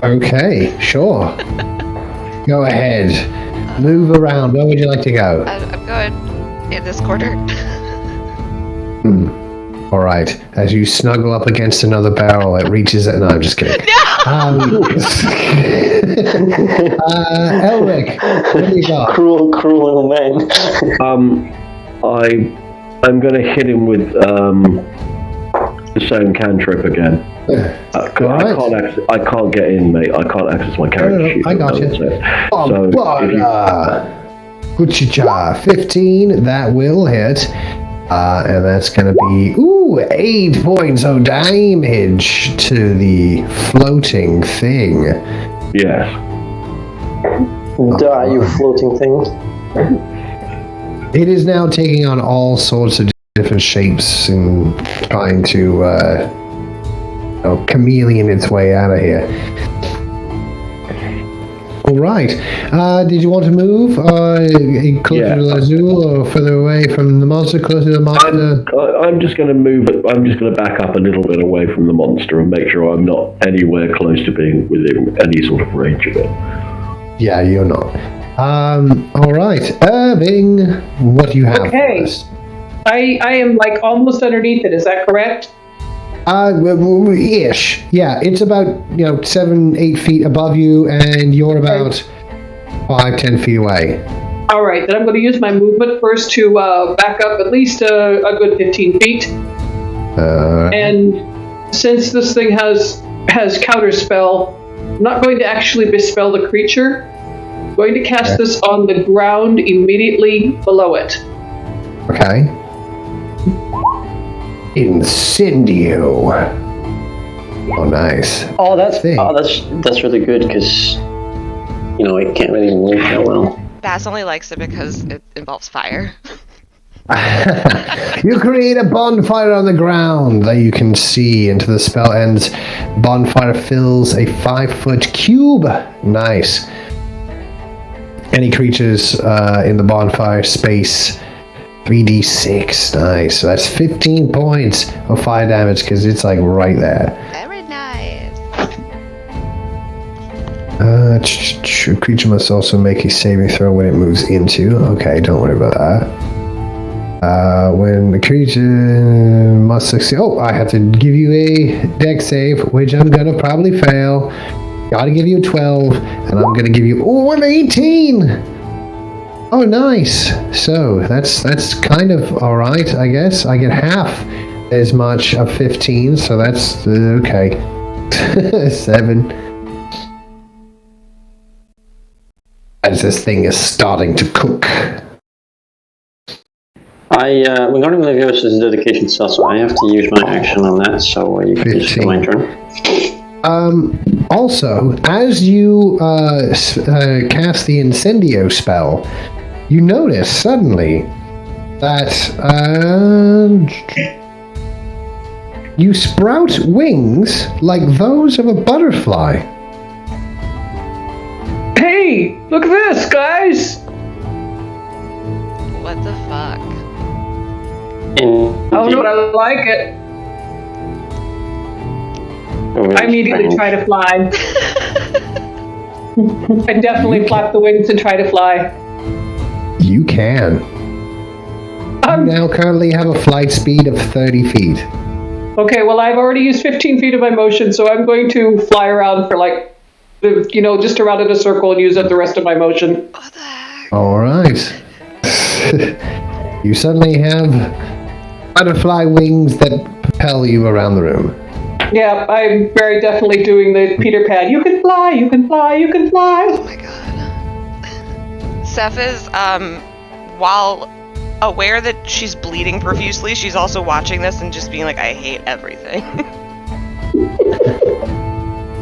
Okay, sure. Go ahead. Move around. Where would you like to go? I'm going in this corner. All right. As you snuggle up against another barrel, it reaches it. No, I'm just kidding. Elric, what do you got? Cruel little man. I'm going to hit him with the same cantrip again. I can't get in, mate. I can't access my character sheet. I got you. So Kuchicha, 15. That will hit. And that's going to be 8 points of damage to the floating thing. Yes. Die, you floating thing. It is now taking on all sorts of different shapes and trying to chameleon its way out of here. All right. Did you want to move closer to Lazul or further away from the monster, closer to the monster? I'm just going to move it. I'm just going to back up a little bit away from the monster and make sure I'm not anywhere close to being within any sort of range of it. Yeah, you're not. All right. Irving, what do you have for us? I am like almost underneath it. Is that correct? Ish. Yeah, it's about 7-8 feet above you, and you're about 5-10 feet away. All right, then I'm going to use my movement first to back up at least a good 15 feet. And since this thing has counterspell, I'm not going to actually bespell the creature. I'm going to cast this on the ground immediately below it. Okay. Incendio. Oh, nice. Oh, that's really good because it can't really move that well. Bass only likes it because it involves fire. You create a bonfire on the ground that you can see until the spell ends. Bonfire fills a 5-foot cube. Nice. Any creatures in the bonfire space, 3d6. Nice. So that's 15 points of fire damage because it's like right there. Very nice. Creature must also make a saving throw when it moves into. Okay, don't worry about that. When the creature must succeed. Oh, I have to give you a dex save, which I'm gonna probably fail. Gotta give you a 12, and I'm gonna give you an 18. Oh, nice. So that's kind of all right, I guess. I get half as much of 15, so that's okay. 7. As this thing is starting to cook. Regarding Leviosa's dedication spell, so I have to use my action on that, so you can just do my turn. Also, as you cast the Incendio spell, you notice suddenly that you sprout wings like those of a butterfly. Hey, look at this, guys! What the fuck? Oh no, I like it. I immediately try to fly. I definitely flap the wings and try to fly. You can. You now currently have a flight speed of 30 feet. Okay, well I've already used 15 feet of my motion, so I'm going to fly around for just around in a circle and use up the rest of my motion. What the heck? All right. You suddenly have butterfly wings that propel you around the room. Yeah, I'm very definitely doing the Peter Pan. You can fly, you can fly, you can fly. Oh my god. Seth is, while aware that she's bleeding profusely, she's also watching this and just being like, I hate everything.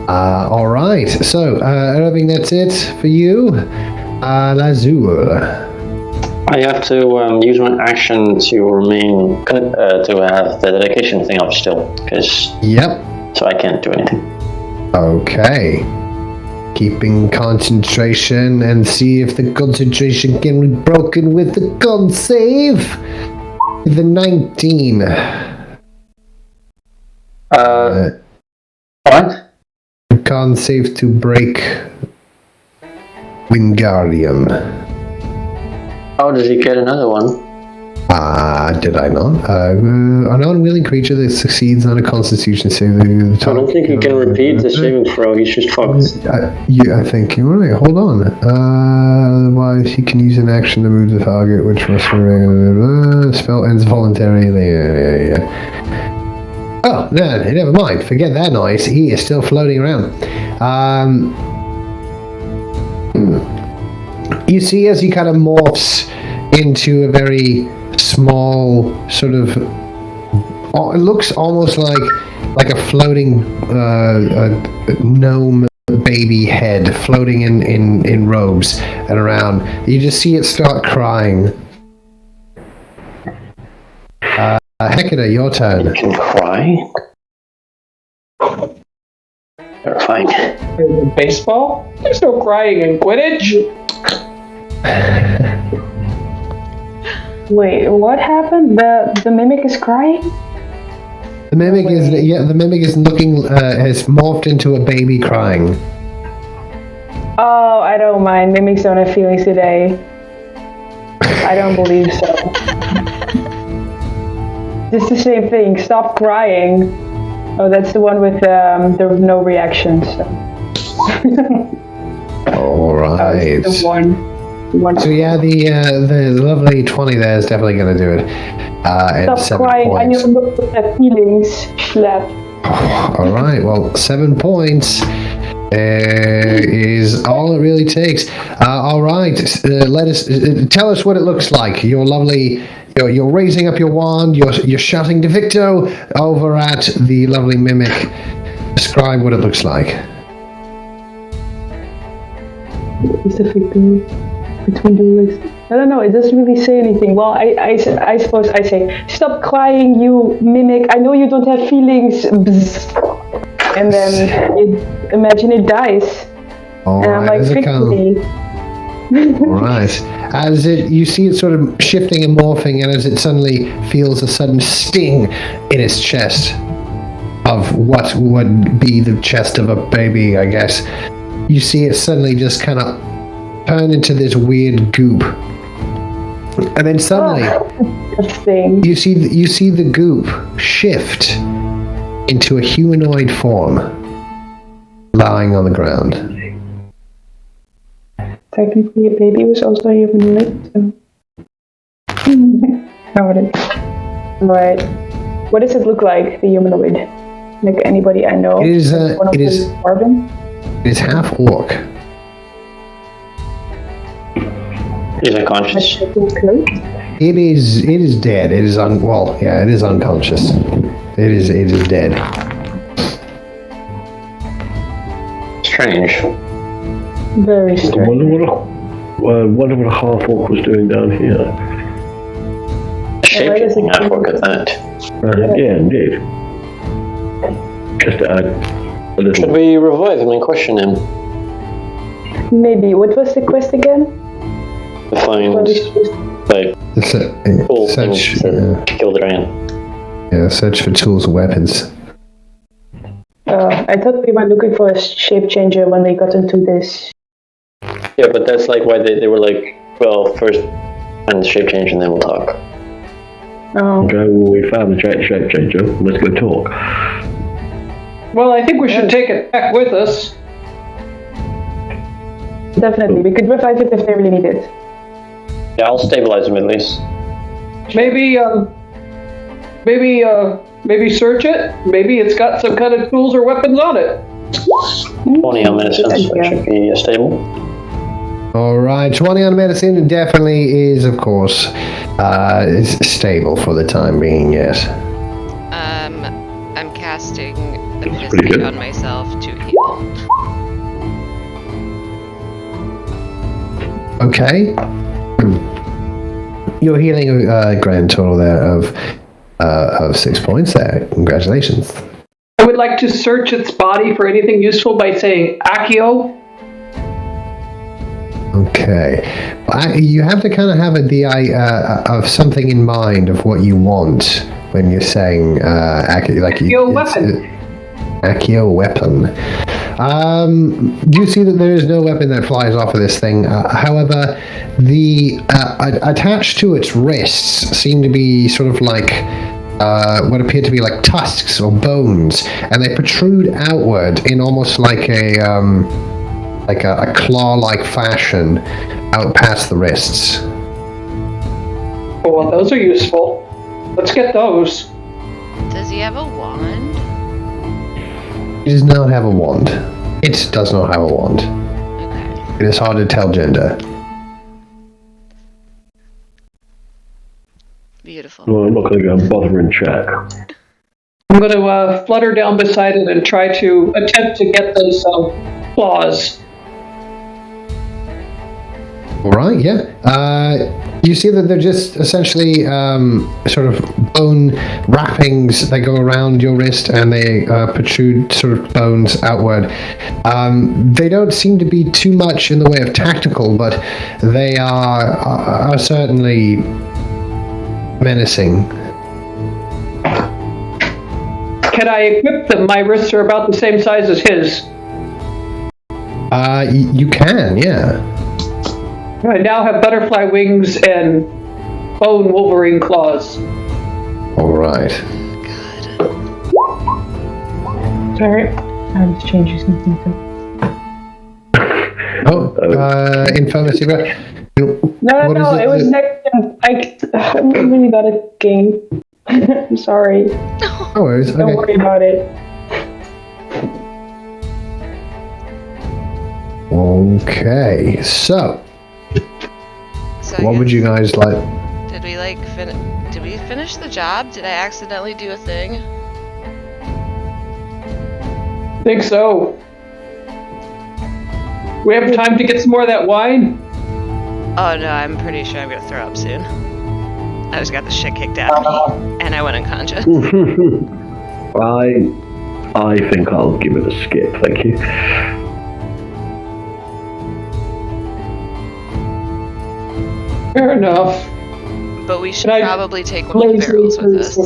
All right. So, I think that's it for you. Lazur. I have to use my action to remain to have the dedication thing up still, because so I can't do anything. Okay. Keeping concentration and see if the concentration can be broken with the con save. The 19. What? Con save to break Wingardium. Oh, does he get another one? Did I not? An unwilling creature that succeeds on a constitution save. I don't think he can repeat the saving throw, he's just fucked. I think you're right. Hold on. Otherwise, he can use an action to move the target, which must spell ends voluntarily. Oh, no, never mind. Forget that noise. He is still floating around. You see as he kind of morphs into a very small sort of... it looks almost like a floating gnome baby head floating in robes and around. You just see it start crying. Hecate, your turn. It can cry? Terrifying. Baseball? There's no crying in Quidditch. Wait, what happened? The mimic is crying? The mimic is looking has morphed into a baby crying. Oh, I don't mind. Mimics don't have feelings today. I don't believe so. Just the same thing. Stop crying. Oh, that's the one with there was no reactions. So. All right. The one. So yeah, the lovely 20 there is definitely going to do it. And Stop 7 crying. I points. know not have feelings. Slap. All right. Well, 7 points is all it really takes. All right. Let us tell us what it looks like. Your lovely. You're raising up your wand. You're shouting to Victo over at the lovely mimic. Describe what it looks like. Is the Victo between the legs? I don't know. It doesn't really say anything. Well, I suppose I say, stop crying, you mimic. I know you don't have feelings. Bzz. And then imagine it dies. All and I'm right. like, victory. All right. As you see it sort of shifting and morphing, and as it suddenly feels a sudden sting in its chest of what would be the chest of a baby, I guess, you see it suddenly just kind of turn into this weird goop, and then suddenly you see the goop shift into a humanoid form, lying on the ground. Technically, a baby was also a humanoid. So. Right. What does it look like, the humanoid? Like anybody I know? It is. It is half orc. Is it conscious? It is dead. It is it is unconscious. It is dead. Strange. Very strange. I wonder what a half orc was doing down here. Shapeshifting half orc at that. Yeah, indeed. Just to add a little. Should we revive him and question him? Maybe. What was the quest again? To find, like, cool things to kill the dragon. Yeah, search for tools and weapons. I thought we were looking for a shape changer when we got into this. Yeah, but that's like why they were like, well, first find the shape change and then we'll talk. Oh. Okay, well, we found the shape changer. Let's go talk. Well, I think we should take it back with us. Definitely. We could revive it if they really need it. Yeah, I'll stabilize him at least. Maybe search it. Maybe it's got some kind of tools or weapons on it. 20 on medicine, so it should be stable. All right, 20 on medicine definitely is, of course, is stable for the time being. Yes. I'm casting a That's pretty mystic good. on myself to heal. Okay. You're healing a grand total there of 6 points there. Congratulations. I would like to search its body for anything useful by saying Accio. Okay. You have to kind of have of something in mind of what you want when you're saying Accio weapon. Accio weapon. You see that there is no weapon that flies off of this thing. However, the attached to its wrists seem to be sort of like what appear to be like tusks or bones, and they protrude outward in almost like a claw-like fashion out past the wrists. Oh, well, those are useful. Let's get those. Does he have a wand? It does not have a wand. It does not have a wand. Okay. It is hard to tell gender. Beautiful. Well, I'm not going to go and bother and check. I'm going to flutter down beside it and try to attempt to get those claws. All right, yeah. You see that they're just essentially sort of bone wrappings that go around your wrist, and they protrude sort of bones outward. They don't seem to be too much in the way of tactical, but they are certainly menacing. Can I equip them? My wrists are about the same size as his. You can, yeah. I now have butterfly wings and bone Wolverine claws. All right. Sorry, I was changing something. Infirmity. No, it was next. I'm really bad at game. I'm sorry. No worries. Don't worry about it. Okay, so what would you guys like? Did we did we finish the job? Did I accidentally do a thing? Think so. We have time to get some more of that wine? Oh no, I'm pretty sure I'm gonna throw up soon. I just got the shit kicked out of me, and I went unconscious. I think I'll give it a skip, thank you. Fair enough. But we should probably take one of the barrels with us.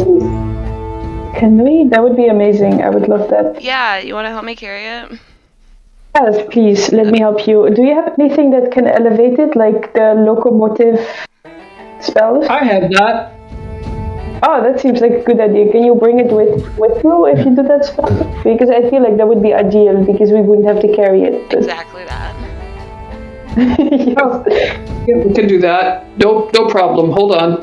Can we? That would be amazing. I would love that. Yeah, you want to help me carry it? Yes, please. Let me help you. Do you have anything that can elevate it, like the locomotive spells? I have that. Oh, that seems like a good idea. Can you bring it with you if you do that spell? Because I feel like that would be ideal, because we wouldn't have to carry it. But... Exactly that. Yes. Yeah, we can do that. No problem. Hold on.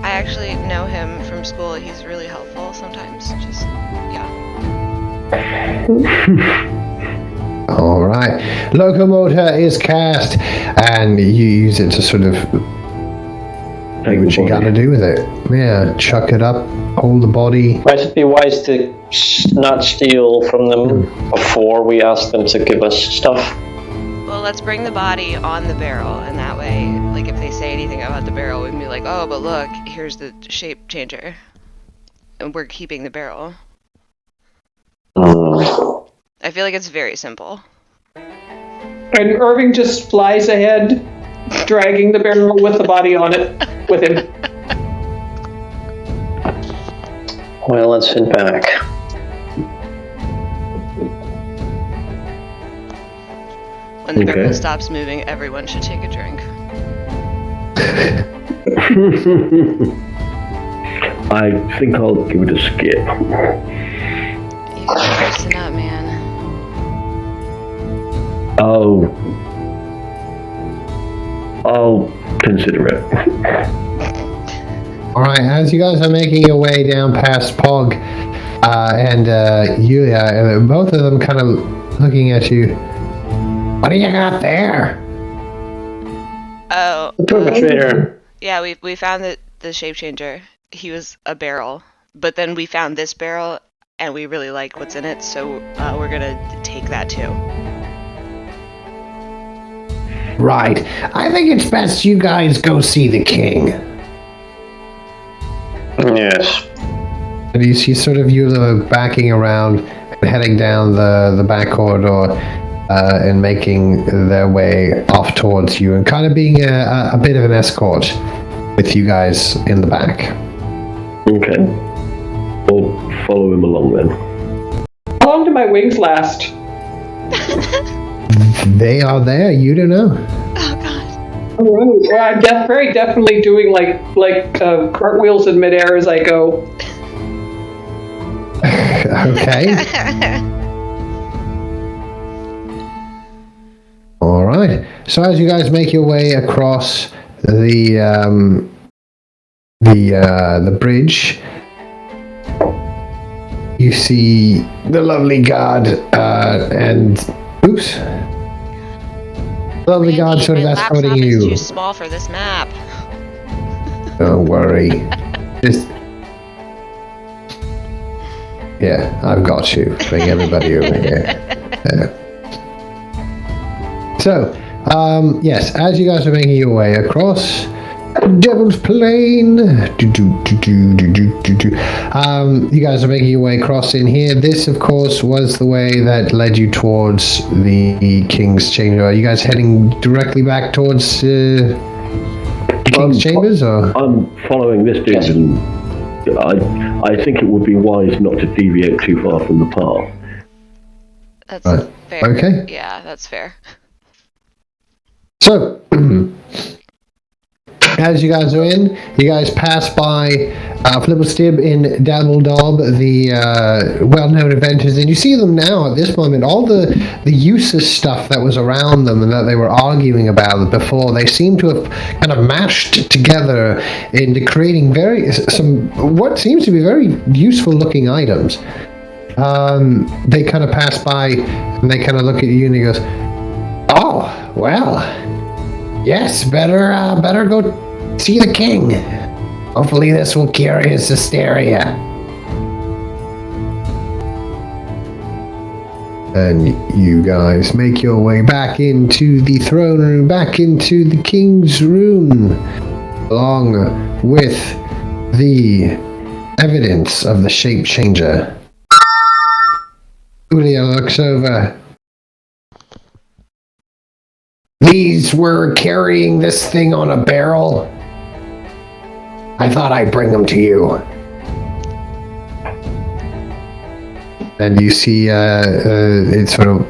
I actually know him from school. He's really helpful sometimes. Just, yeah. All right. Locomotor is cast, and you use it to sort of do what you gotta do with it. Yeah, chuck it up, hold the body. Might it be wise to not steal from them before we ask them to give us stuff? Well, let's bring the body on the barrel, and that way, like, if they say anything about the barrel, we can be like, oh, but look, here's the shape changer. And we're keeping the barrel. I feel like it's very simple. And Irving just flies ahead, dragging the barrel with the body on it with him. Well, let's head back. When the barrel stops moving, everyone should take a drink. I think I'll give it a skip. You gotta loosen up, man. I'll consider it. All right, as you guys are making your way down past Pog and Yulia, both of them kind of looking at you. What do you got there? Oh. The perpetrator. Yeah, we found the shape changer. He was a barrel. But then we found this barrel, and we really like what's in it, so we're gonna take that too. Right. I think it's best you guys go see the king. Yes. And you see sort of Yulia backing around and heading down the back corridor and making their way off towards you and kind of being a bit of an escort with you guys in the back. Okay. We'll follow him along then. How long do my wings last? They are there. You don't know. Oh god. All right. Well, I'm very definitely doing like cartwheels in midair as I go. Okay. All right. So as you guys make your way across the bridge, you see the lovely guard and oops. Lovely guard sort of escorting you. Is too small for this map. Don't worry. Just yeah, I've got you. Bring everybody over here. Yeah. So, yes, as you guys are making your way across Devil's Plain, you guys are making your way across in here. This, of course, was the way that led you towards the King's Chamber. Are you guys heading directly back towards the King's Chambers? Or? I'm following this dude, and I think it would be wise not to deviate too far from the path. That's fair. Okay. Yeah, that's fair. So, As you guys are in, you guys pass by Flibblestib and Dabbledob, the well-known inventors, and you see them now at this moment. All the useless stuff that was around them and that they were arguing about before, they seem to have kind of mashed together into creating what seems to be very useful-looking items. They kind of pass by and they kind of look at you and he goes, "Oh, well, yes, better go see the king. Hopefully this will cure his hysteria." And you guys make your way back into the throne room, back into the king's room, along with the evidence of the shape changer. Julia looks over. "These were carrying this thing on a barrel. I thought I'd bring them to you." And you see it sort of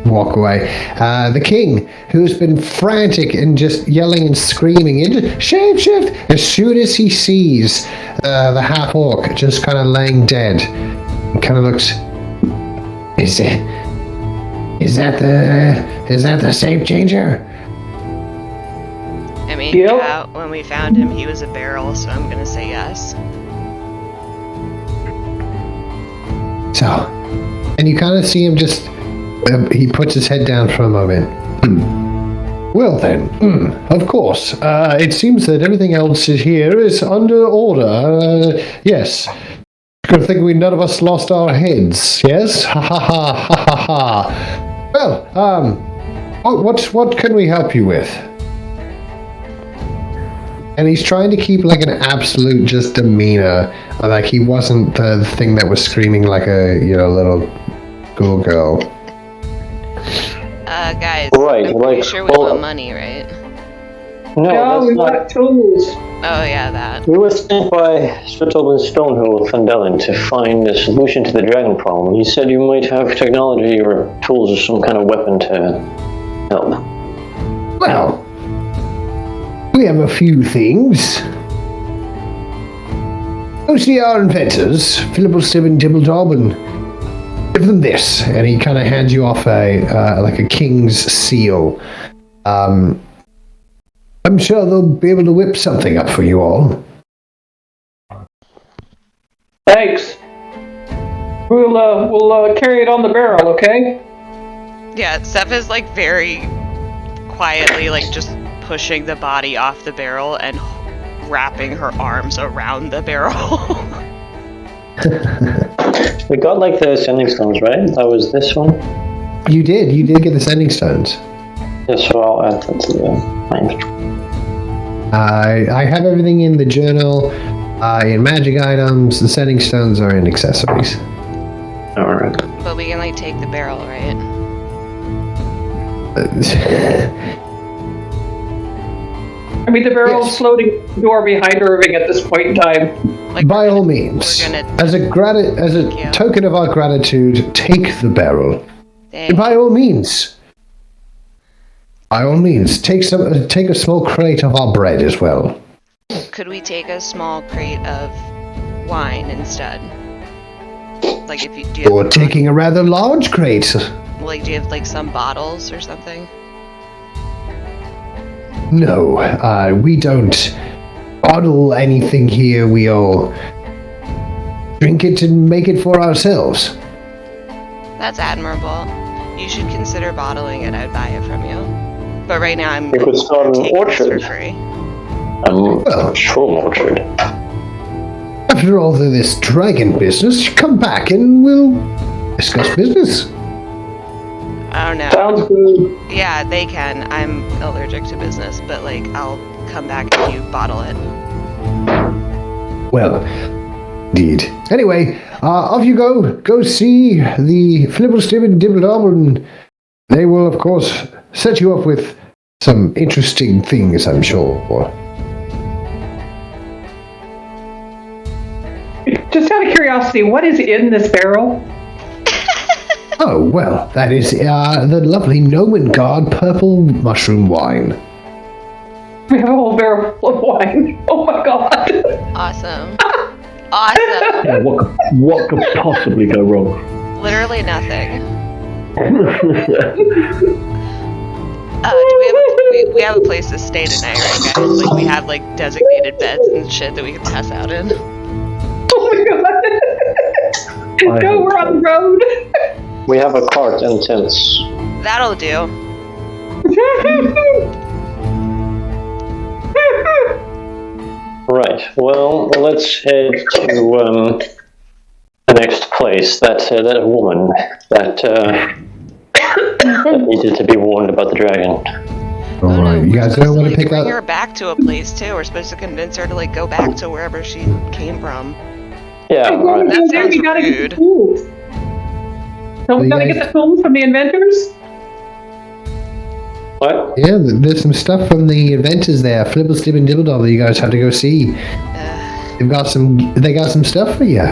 walk away. The king, who's been frantic and just yelling and screaming, "Shapeshift!" As soon as he sees the half-orc just kind of laying dead, kind of looks, Is that the shape changer? I mean, yeah, when we found him, he was a barrel, so I'm gonna say yes. So, and you kind of see him just, he puts his head down for a moment. Well then, of course. It seems that everything else here is under order. Yes. Good thing none of us lost our heads, yes? Ha ha ha ha ha ha. Well, what can we help you with? And he's trying to keep like an absolute just demeanor, like he wasn't the thing that was screaming like a little schoolgirl. Guys, Right, I'm pretty sure we want money, right? No, we that's not. want tools. Oh yeah, that. We were sent by Switzerland Stonehill Fandellin to find a solution to the dragon problem. He said you might have technology or tools or some kind of weapon to help. Well, we have a few things. Go see our inventors, Flibblestib and Dibbledob, and give them this. And he kind of hands you off like a king's seal. I'm sure they'll be able to whip something up for you all. Thanks. We'll carry it on the barrel, okay? Yeah, Steph is like very quietly like just pushing the body off the barrel and wrapping her arms around the barrel. We got like the sending stones, right? That was this one? You did get the sending stones. Yes, so I'll add that to the mind. I have everything in the journal, in magic items. The sending stones are in accessories. Alright. But we can like take the barrel, right? I mean, the barrel's floating door behind Irving at this point in time. Like, by all means, as a token of our gratitude, take the barrel. And by all means, take a small crate of our bread as well. Could we take a small crate of wine instead? Like, do you Or taking a rather large crate. Like, do you have like some bottles or something? No, we don't bottle anything here. We all drink it and make it for ourselves. That's admirable. You should consider bottling it. I'd buy it from you. But right now, I'm We could start an taking this orchard. for free. A shroom orchard. After all this dragon business, come back and we'll discuss business. I don't know. Sounds good. Yeah, they can. I'm allergic to business, but like, I'll come back if you bottle it. Well, indeed. Anyway, off you go. Go see the Flibblestib and Dibbledob, and they will, of course, set you up with some interesting things, I'm sure. Just out of curiosity, what is in this barrel? Oh, well, that is the lovely Gnome Guard purple mushroom wine. We have a whole barrel full of wine. Oh my god. Awesome. Awesome. Yeah, what could possibly go wrong? Literally nothing. We have a place to stay tonight, right, guys? Like, we have, like, designated beds and shit that we can pass out in. Oh my god. No, we're on the road. We have a cart and tents. That'll do. Right. Well, let's head to the next place. That woman that needed to be warned about the dragon. Alright, you guys know when to pick bring up? her back to a place too. We're supposed to convince her to like go back to wherever she came from. Yeah. Right. That sounds we gotta rude. get the tools. So we gotta get the tools from the inventors? What? Yeah, there's some stuff from the inventors there. Flibble, Stib, and Dibble Dobble. You guys have to go see. They got some stuff for you.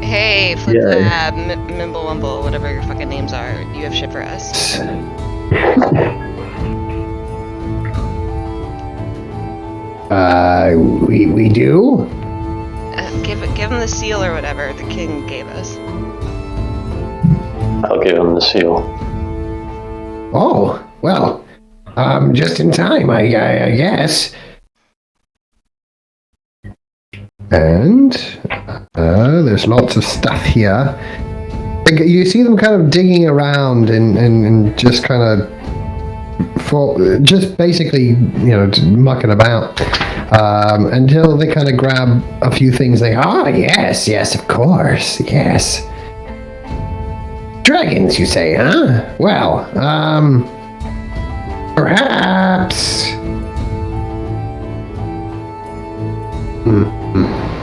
Hey, Flip-Flab, Mimble-Wumble, whatever your fucking names are, you have shit for us? We do? Give him the seal or whatever the king gave us. I'll give him the seal. Oh, well, just in time, I guess. And there's lots of stuff here. You see them kind of digging around and just kind of just basically, mucking about until they kind of grab a few things. Yes, of course, yes. Dragons, you say, huh? Well, perhaps.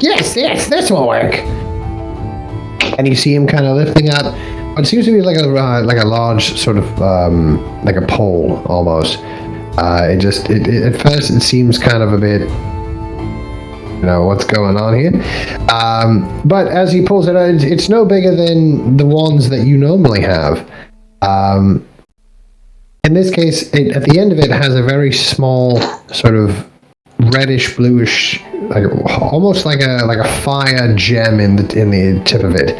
Yes, this will work. And you see him kind of lifting up what seems to be like a large sort of like a pole almost. At first it seems kind of a bit, what's going on here. But as he pulls it out, it's no bigger than the ones that you normally have. In this case, at the end of it has a very small sort of reddish bluish, like almost like a fire gem in the tip of it.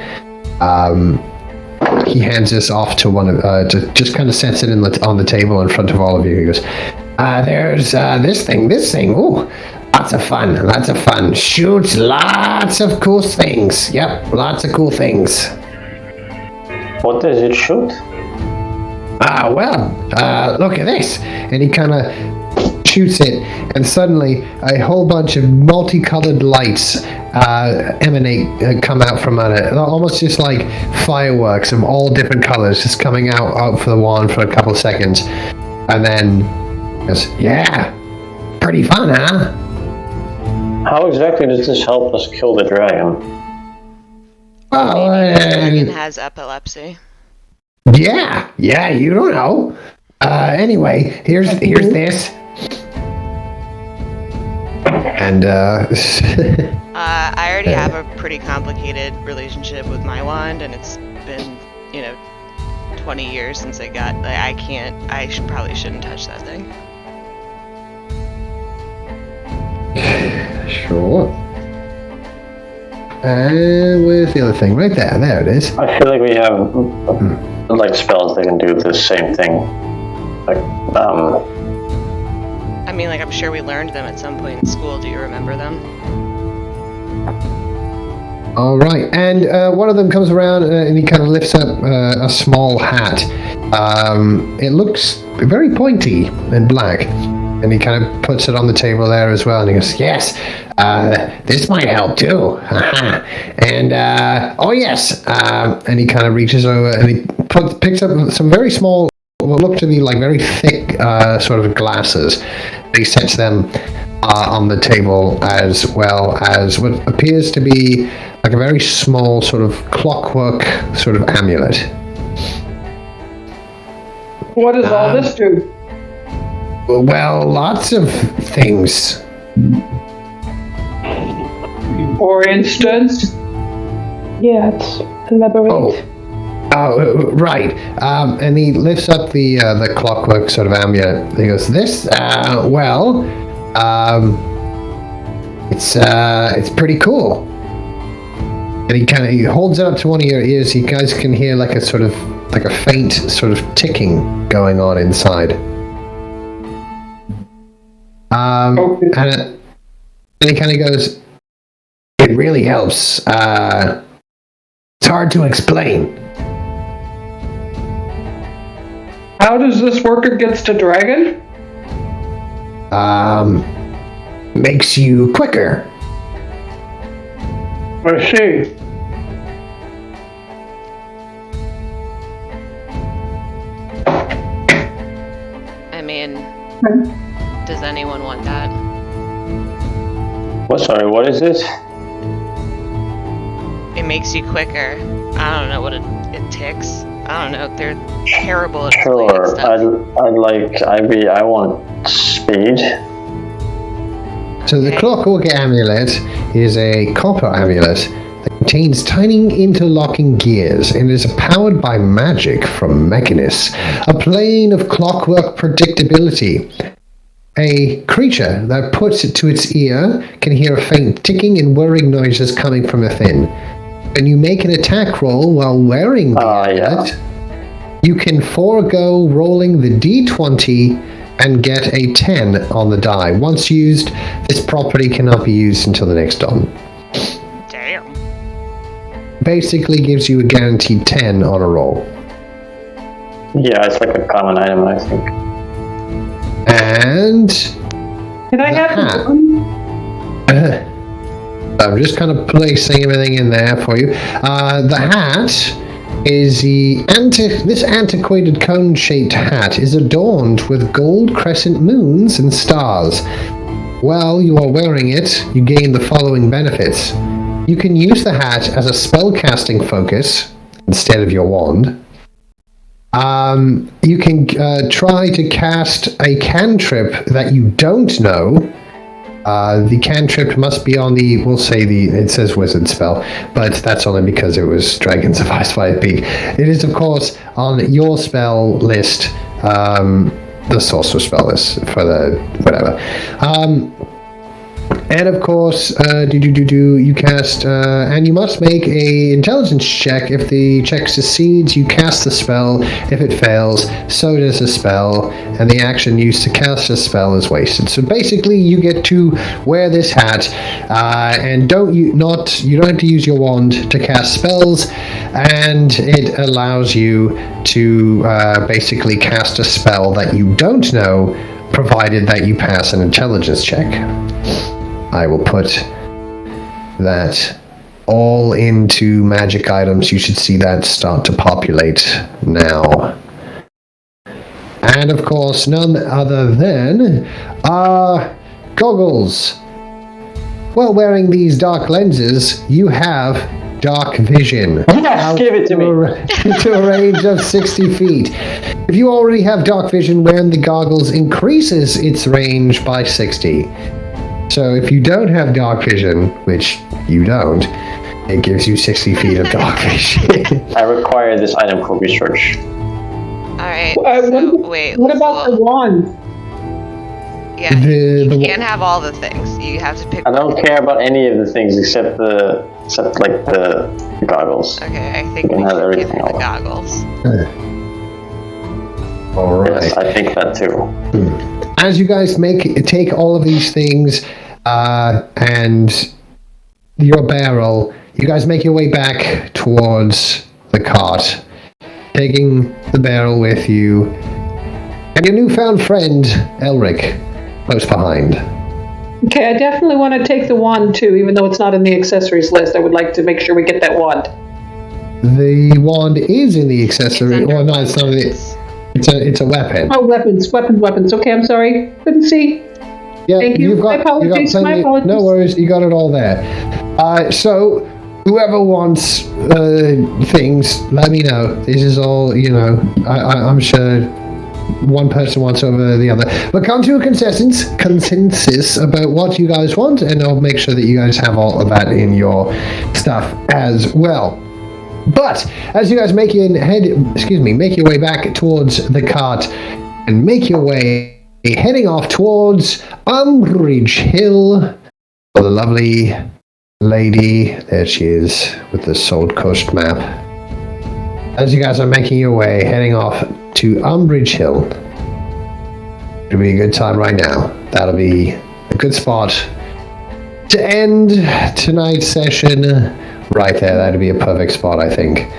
He hands this off to one of just kind of sets it on the table in front of all of you. He goes, "There's this thing. Ooh, lots of fun. Shoots lots of cool things. Yep, lots of cool things." What does it shoot? Look at this. And he kind of shoots it, and suddenly a whole bunch of multicolored lights come out from under it. Almost just like fireworks of all different colors just coming out for the wand for a couple of seconds. And then goes, yeah, pretty fun, huh? How exactly does this help us kill the dragon? Well, The dragon has epilepsy. yeah, you don't know. Anyway, here's this. And I already have a pretty complicated relationship with my wand, and it's been, 20 years since I got. I probably shouldn't touch that thing. Sure. And where's the other thing? Right there. There it is. I feel like we have spells that can do the same thing. I mean, I'm sure we learned them at some point in school. Do you remember them? All right. And one of them comes around and he kind of lifts up a small hat. It looks very pointy and black. And he kind of puts it on the table there as well. And he goes, yes, this might help too. And, oh yes. And he kind of reaches over and he picks up some very small, what look to be like very thick sort of glasses. He sets them on the table, as well as what appears to be like a very small sort of clockwork sort of amulet. What does all this do? Well, lots of things. For instance? Yeah, it's elaborate. Oh, Oh, right. And he lifts up the clockwork sort of amulet. He goes, "This, it's pretty cool." And he holds it up to one of your ears. You guys can hear like a faint sort of ticking going on inside. And he kind of goes, "It really helps. It's hard to explain." How does this work against a dragon? Makes you quicker. I see. I mean, does anyone want that? What? Sorry, what is this? It makes you quicker. I don't know what it ticks. I don't know. They're terrible at explaining Sure, stuff. I want speed. So the Okay. Clockwork Amulet is a copper amulet that contains tiny interlocking gears and is powered by magic from Mechanus, a plane of clockwork predictability. A creature that puts it to its ear can hear a faint ticking and whirring noises coming from within. When you make an attack roll while wearing the amulet, you can forego rolling the d20 and get a 10 on the die. Once used, this property cannot be used until the next dawn. Damn. Basically gives you a guaranteed 10 on a roll. Yeah, it's like a common item, I think. And Can I have hat. one? I'm just kind of placing everything in there for you. The hat is this antiquated cone-shaped hat is adorned with gold crescent moons and stars. While you are wearing it, you gain the following benefits. You can use the hat as a spellcasting focus instead of your wand. You can try to cast a cantrip that you don't know. The cantrip must be on it says wizard spell, but that's only because it was Dragons of Ice Fire Peak. It is, of course, on your spell list, the sorcerer spell list for the whatever. And of course, you cast, and you must make a intelligence check. If the check succeeds, you cast the spell. If it fails, so does the spell, and the action used to cast the spell is wasted. So basically, you get to wear this hat, and you don't have to use your wand to cast spells, and it allows you to basically cast a spell that you don't know, provided that you pass an intelligence check. I will put that all into magic items. You should see that start to populate now. And of course, none other than goggles. While wearing these dark lenses, you have dark vision. Yes, give it to me. To a range of 60 feet. If you already have dark vision, wearing the goggles increases its range by 60. So if you don't have dark vision, which you don't, it gives you 60 feet of dark vision. I require this item for research. Alright, wait. What about the wand? Yeah, The you can't have all the things. You have to pick I don't care about any of the things except the goggles. Okay, I think You can we have should give everything him the all. goggles. All right. Yes, I think that too. As you guys take all of these things and your barrel, you guys make your way back towards the cart, taking the barrel with you, and your newfound friend, Elric, close behind. Okay, I definitely want to take the wand too, even though it's not in the accessories list. I would like to make sure we get that wand. The wand is in the accessory. Well, no, it's not. It's a weapon. Oh, weapons. Okay, I'm sorry. Couldn't see. Yeah, Thank you. My apologies, my apologies. No worries, you got it all there. So, whoever wants things, let me know. This is all, I'm sure one person wants over the other. But come to a consensus about what you guys want, and I'll make sure that you guys have all of that in your stuff as well. But as you guys make your way back towards the cart and make your way heading off towards Umbridge Hill, for the lovely lady, there she is with the Sword Coast map. As you guys are making your way heading off to Umbridge Hill, it'll be a good time right now. That'll be a good spot to end tonight's session. Right there, that'd be a perfect spot, I think.